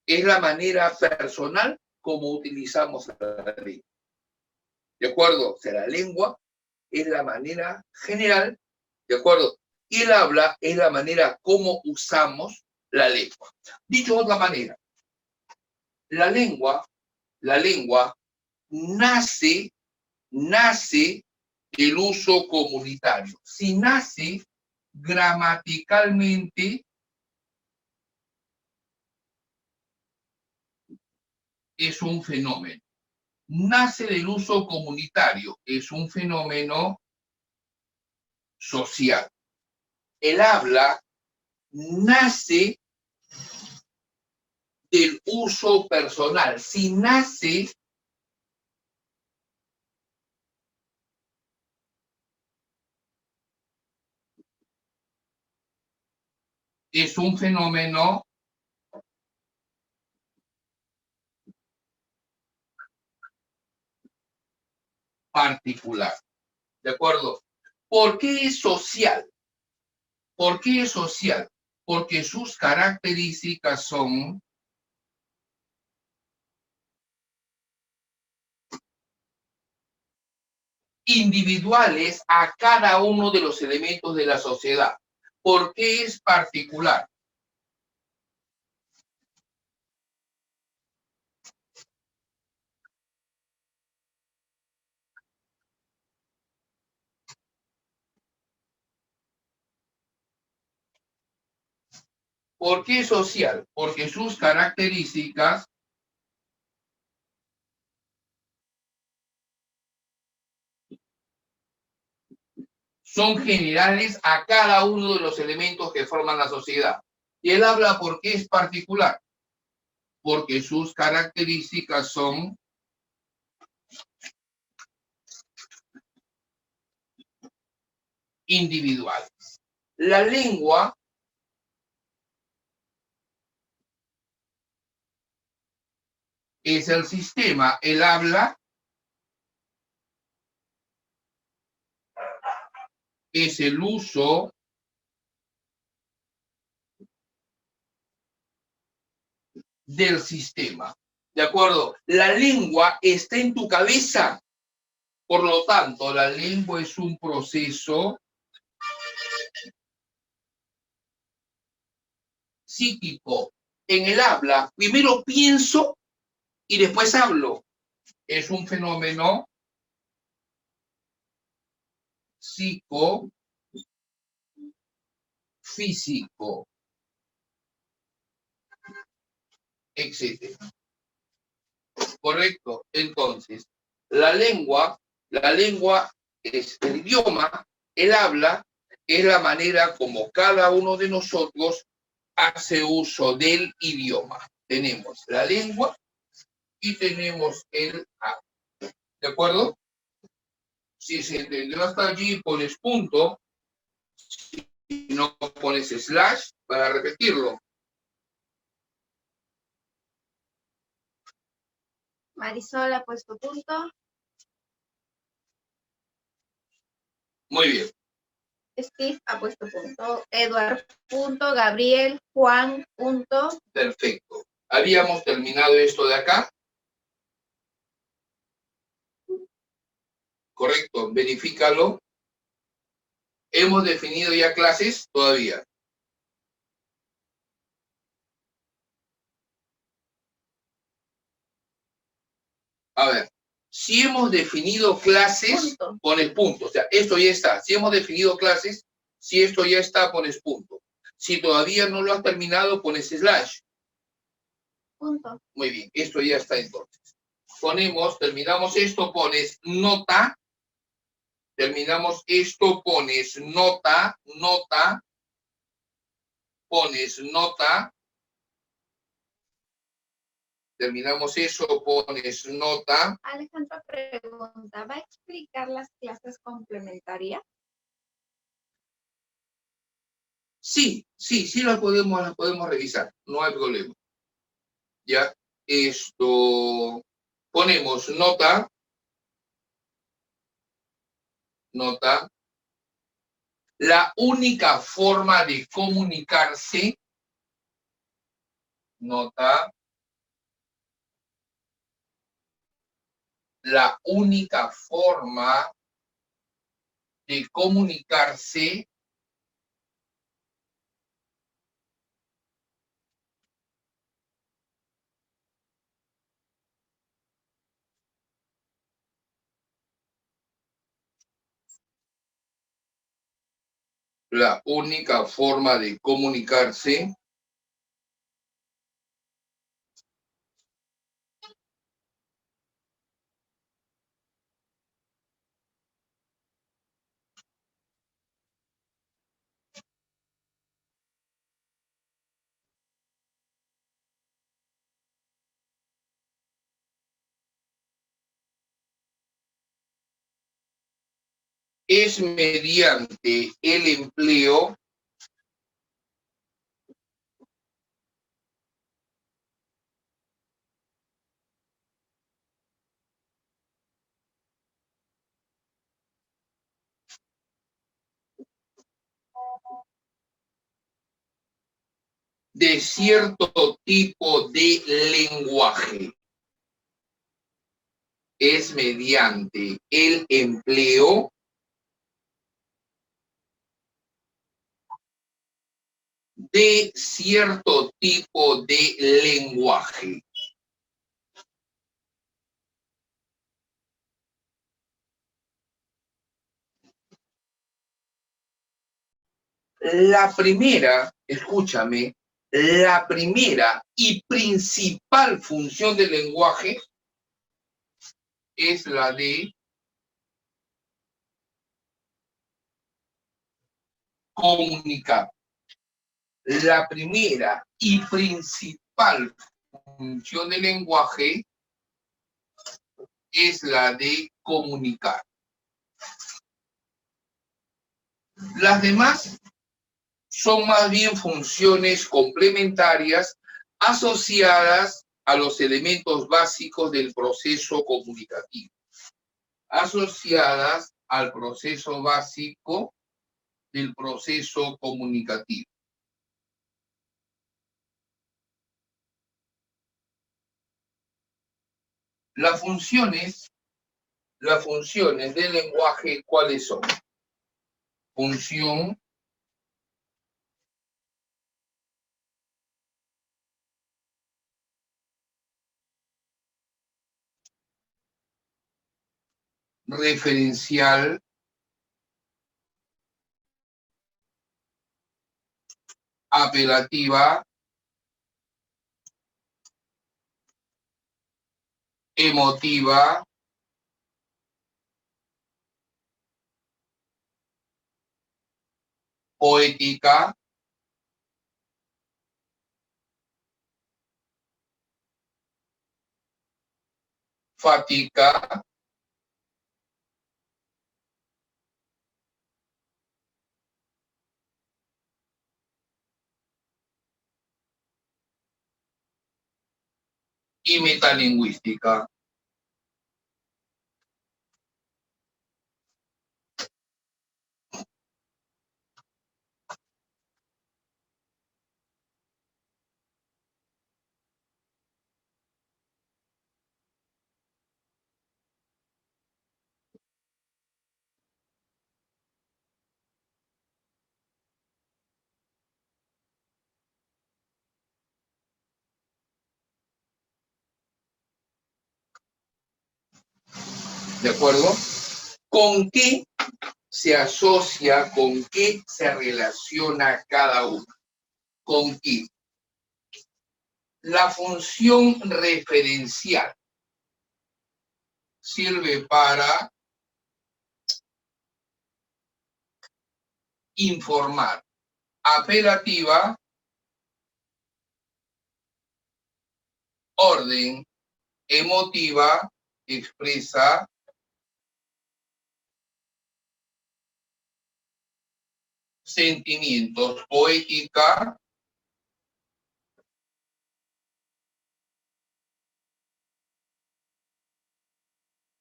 es la manera personal como utilizamos la lengua. ¿De acuerdo? O sea, la lengua es la manera general, ¿de acuerdo? Y el habla es la manera como usamos la lengua. Dicho de otra manera, la lengua nace del uso comunitario. Si nace gramaticalmente, es un fenómeno. Nace del uso comunitario, es un fenómeno social. El habla nace del uso personal. Si nace, es un fenómeno particular. ¿De acuerdo? ¿Por qué es social? ¿Por qué es social? Porque sus características son individuales a cada uno de los elementos de la sociedad. ¿Por qué es particular? ¿Por qué es social? Porque sus características son generales a cada uno de los elementos que forman la sociedad. Y él habla por qué es particular. Porque sus características son individuales. La lengua es el sistema, el habla es el uso del sistema. ¿De acuerdo? La lengua está en tu cabeza. Por lo tanto, la lengua es un proceso psíquico. En el habla, primero pienso y después hablo. Es un fenómeno psicofísico, etc. ¿Correcto? Entonces, la lengua es el idioma, el habla, es la manera como cada uno de nosotros hace uso del idioma. Tenemos la lengua y tenemos el habla. ¿De acuerdo? Si se entendió hasta allí, pones punto. Si no, pones slash para repetirlo. Marisol ha puesto punto. Muy bien. Steve ha puesto punto. Edward punto. Gabriel, Juan punto. Perfecto. Habíamos terminado esto de acá. Correcto, verifícalo. ¿Hemos definido ya clases? Todavía. A ver, si hemos definido clases, Punto. pones punto. O sea, esto ya está. Si hemos definido clases, si esto ya está, pones punto. Si todavía no lo has terminado, pones slash. Punto. Muy bien, esto ya está entonces. Ponemos, terminamos esto, pones nota. Terminamos esto, pones nota, nota. Pones nota. Terminamos eso, pones nota. Alejandra pregunta, ¿va a explicar las clases complementarias? Sí, las podemos revisar, no hay problema. Ya, esto, ponemos nota, nota. La única forma de comunicarse, nota. La única forma de comunicarse La única forma de comunicarse es mediante el empleo de cierto tipo de lenguaje. Es mediante el empleo de cierto tipo de lenguaje. La primera, escúchame, la primera y principal función del lenguaje es la de comunicar. La primera y principal función del lenguaje es la de comunicar. Las demás son más bien funciones complementarias asociadas a los elementos básicos del proceso comunicativo, asociadas al proceso básico del proceso comunicativo. Las funciones del lenguaje, ¿cuáles son? Función referencial, apelativa, emotiva, poética, fática, y metalingüística. ¿De acuerdo? ¿Con qué se asocia, con qué se relaciona cada uno? ¿Con qué? La función referencial sirve para informar. Apelativa, orden. Emotiva, expresa. Sentimientos. Poética,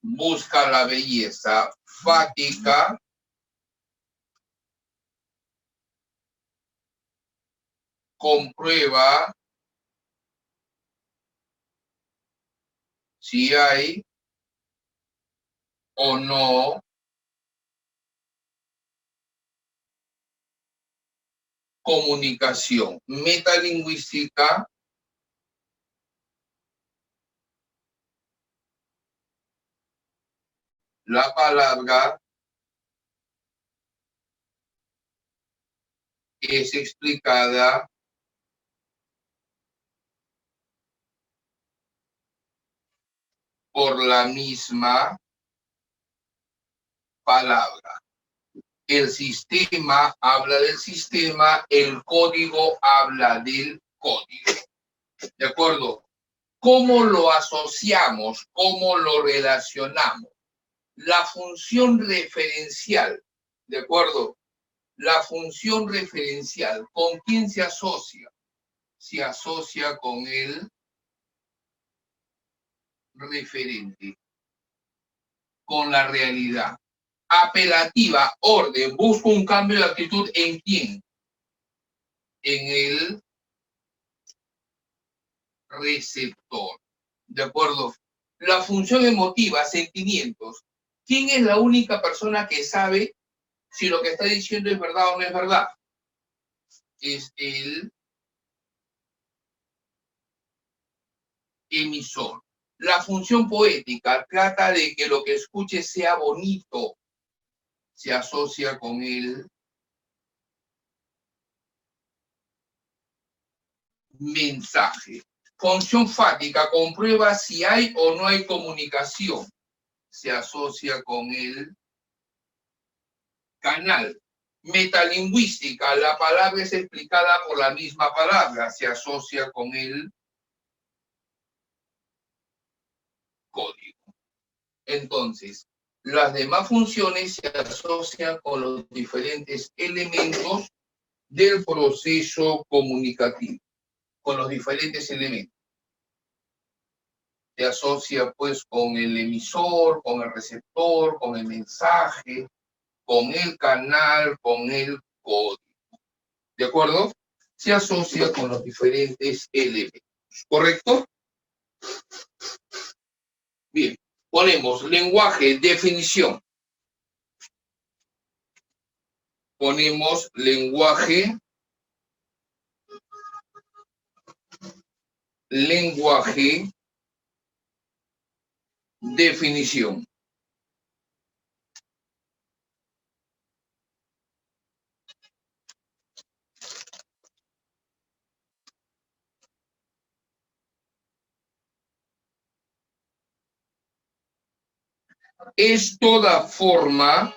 busca la belleza. Fática, comprueba si hay o no comunicación. Metalingüística, la palabra es explicada por la misma palabra. El sistema habla del sistema, el código habla del código. ¿De acuerdo? ¿Cómo lo asociamos? ¿Cómo lo relacionamos? La función referencial, ¿de acuerdo? La función referencial, ¿con quién se asocia? Se asocia con el referente, con la realidad. Apelativa, orden, busco un cambio de actitud ¿en quién? En el receptor. ¿De acuerdo? La función emotiva, sentimientos. ¿Quién es la única persona que sabe si lo que está diciendo es verdad o no es verdad? Es el emisor. La función poética trata de que lo que escuche sea bonito. Se asocia con el mensaje. Función fáctica comprueba si hay o no hay comunicación. Se asocia con el canal. Metalingüística, la palabra es explicada por la misma palabra. Se asocia con el código. Entonces, las demás funciones se asocian con los diferentes elementos del proceso comunicativo, con los diferentes elementos. Se asocia pues con el emisor, con el receptor, con el mensaje, con el canal, con el código. ¿De acuerdo? Se asocia con los diferentes elementos. ¿Correcto? Bien. Ponemos lenguaje, definición. Ponemos lenguaje, definición. Es toda forma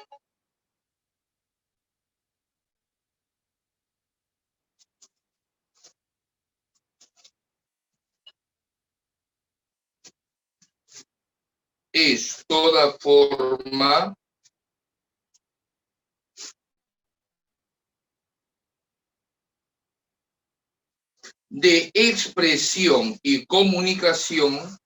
de expresión y comunicación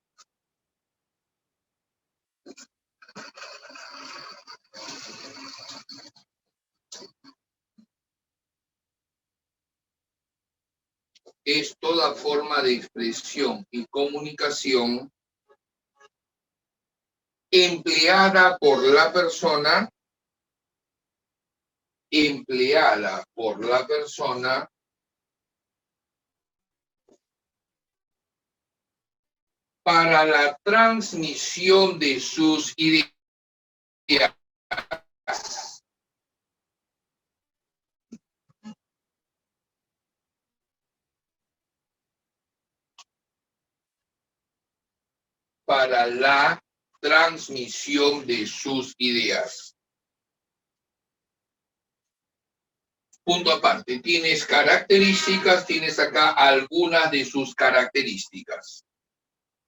es toda forma de expresión y comunicación empleada por la persona para la transmisión de sus ideas. Para la transmisión de sus ideas. Punto aparte, tienes características, tienes acá algunas de sus características.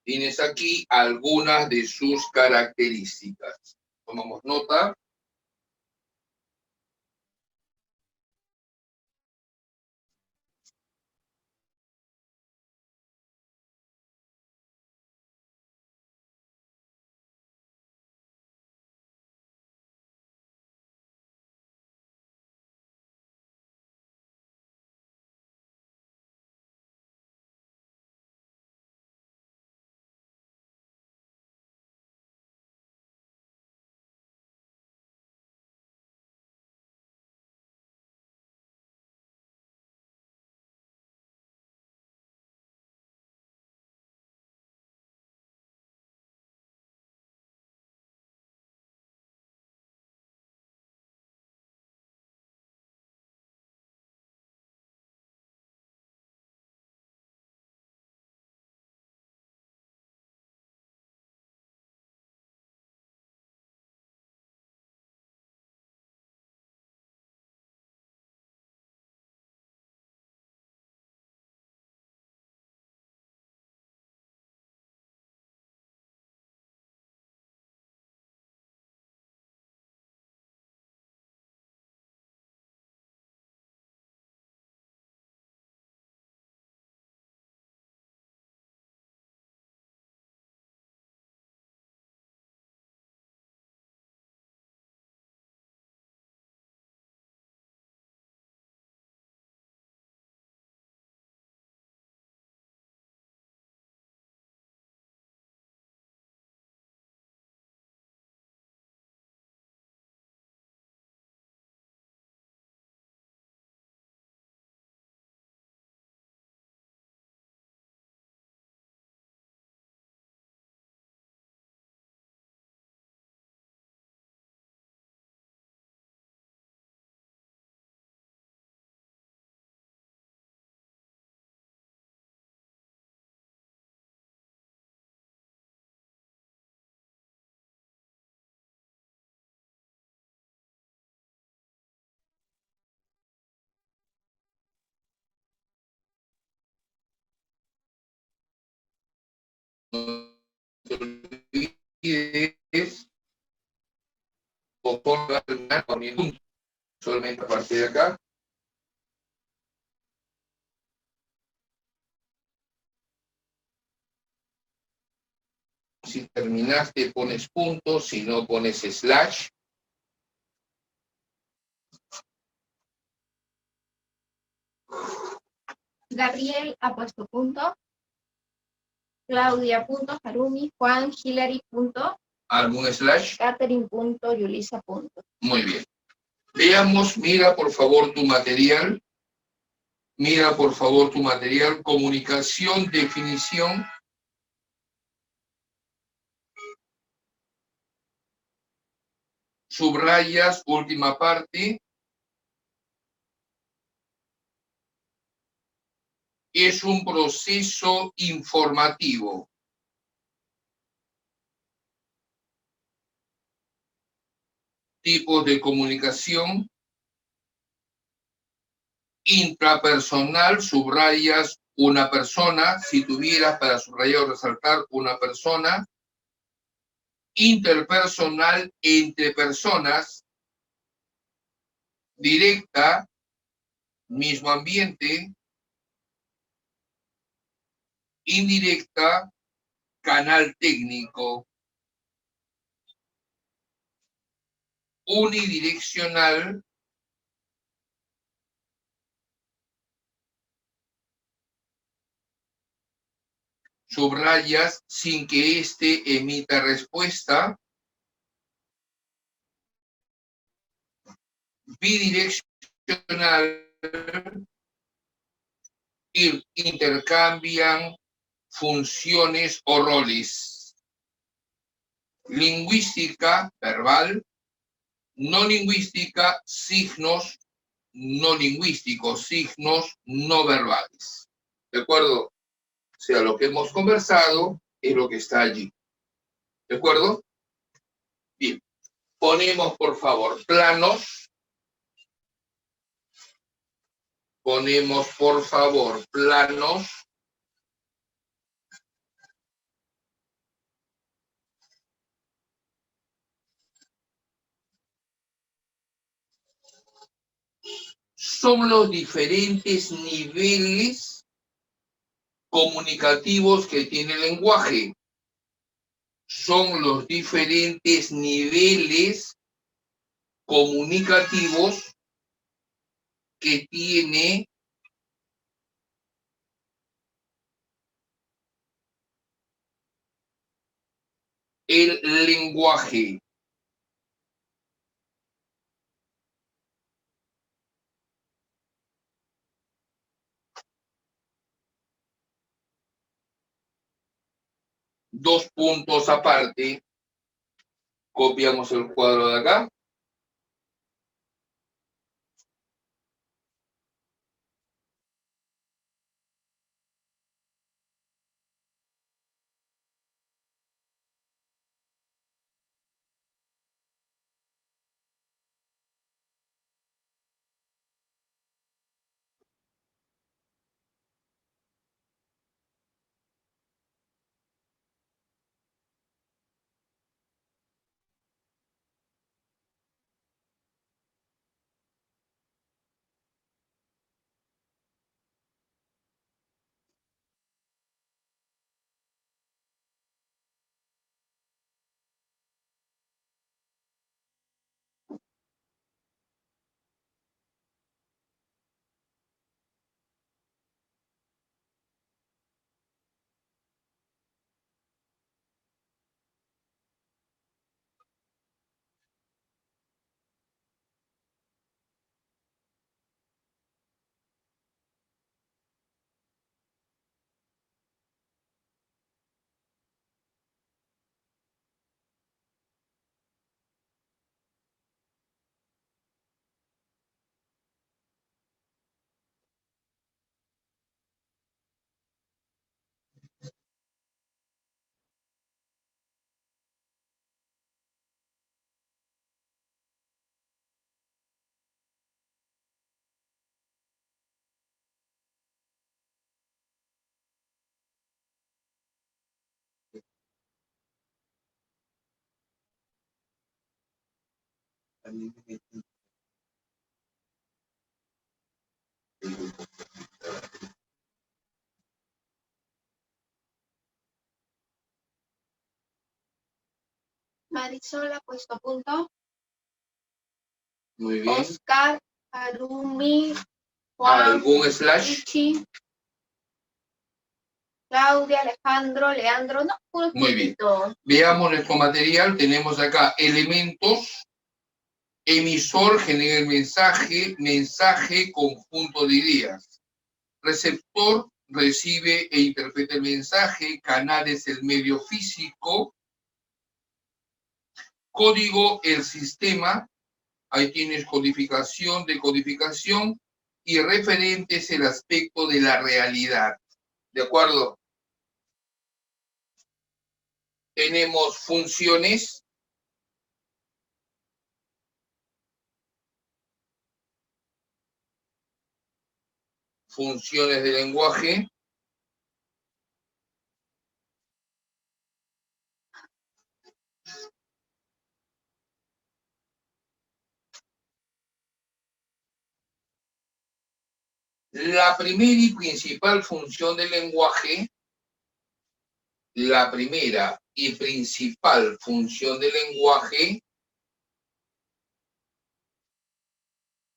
Tienes aquí algunas de sus características. Tomamos nota. te olvides o pongas el punto solamente a partir de acá. Si terminaste, pones punto, si no, pones slash. Gabriel ha puesto punto. Claudia punto. Harumi. Juan. Hilary punto. ¿Algún slash? Catherine punto. Yulisa punto. Muy bien. Veamos, mira por favor tu material. Mira por favor tu material. Comunicación, definición. Subrayas, última parte. Es un proceso informativo. Tipos de comunicación. Intrapersonal, subrayas una persona, si tuvieras para subrayar o resaltar una persona. Interpersonal, entre personas. Directa, mismo ambiente. Indirecta, canal técnico. Unidireccional, subrayas sin que éste emita respuesta. Bidireccional, intercambian funciones o roles. Lingüística, verbal. No lingüística, signos no lingüísticos, signos no verbales. ¿De acuerdo? O sea, lo que hemos conversado es lo que está allí. ¿De acuerdo? Bien. Ponemos, por favor, planos. Ponemos, por favor, planos. Son los diferentes niveles comunicativos que tiene el lenguaje. Son los diferentes niveles comunicativos que tiene el lenguaje. Dos puntos aparte. Copiamos el cuadro de acá. Marisol ha puesto punto. Muy bien. Oscar, Arumi, Juan, ¿Algún slash? Ichi, Claudia, Alejandro, Leandro, no, puro Muy bien. puntito. Veamos nuestro material. Tenemos acá elementos. Emisor genera el mensaje, mensaje, conjunto de ideas. Receptor recibe e interpreta el mensaje, canal es el medio físico. Código, el sistema. Ahí tienes codificación, decodificación. Y referente es el aspecto de la realidad. ¿De acuerdo? Tenemos funciones. Funciones de lenguaje. La primera y principal función del lenguaje, la primera y principal función del lenguaje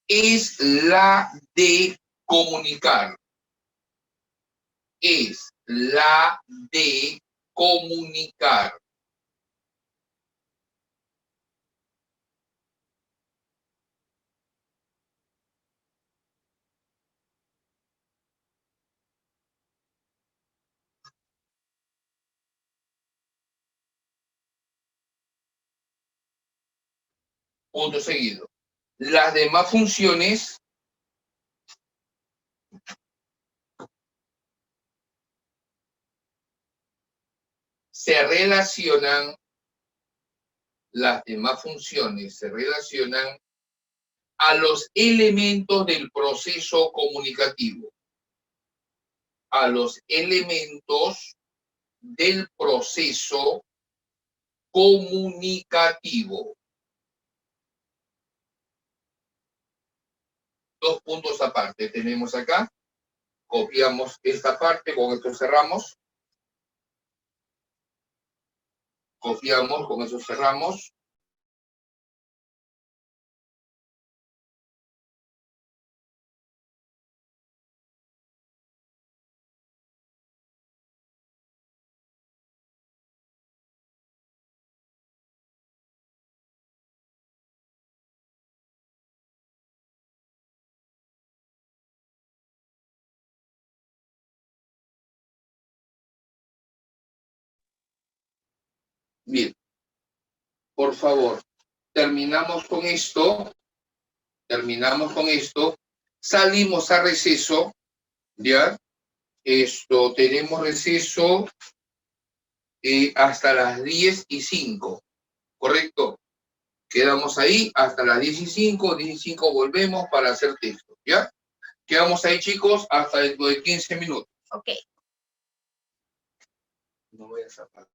es la de comunicar. Es la de comunicar. Punto seguido. Las demás funciones se relacionan, las demás funciones se relacionan a los elementos del proceso comunicativo. A los elementos del proceso comunicativo. Dos puntos aparte tenemos acá. Copiamos esta parte, con esto cerramos. Copiamos, con eso cerramos. Bien. Por favor, terminamos con esto. Terminamos con esto. Salimos a receso. ¿Ya? Tenemos receso hasta las 10:05. ¿Correcto? Quedamos ahí hasta las 10:05. 10:05 volvemos para hacer texto. ¿Ya? Quedamos ahí, chicos, hasta dentro de 15 minutos. Ok. No voy a zapar.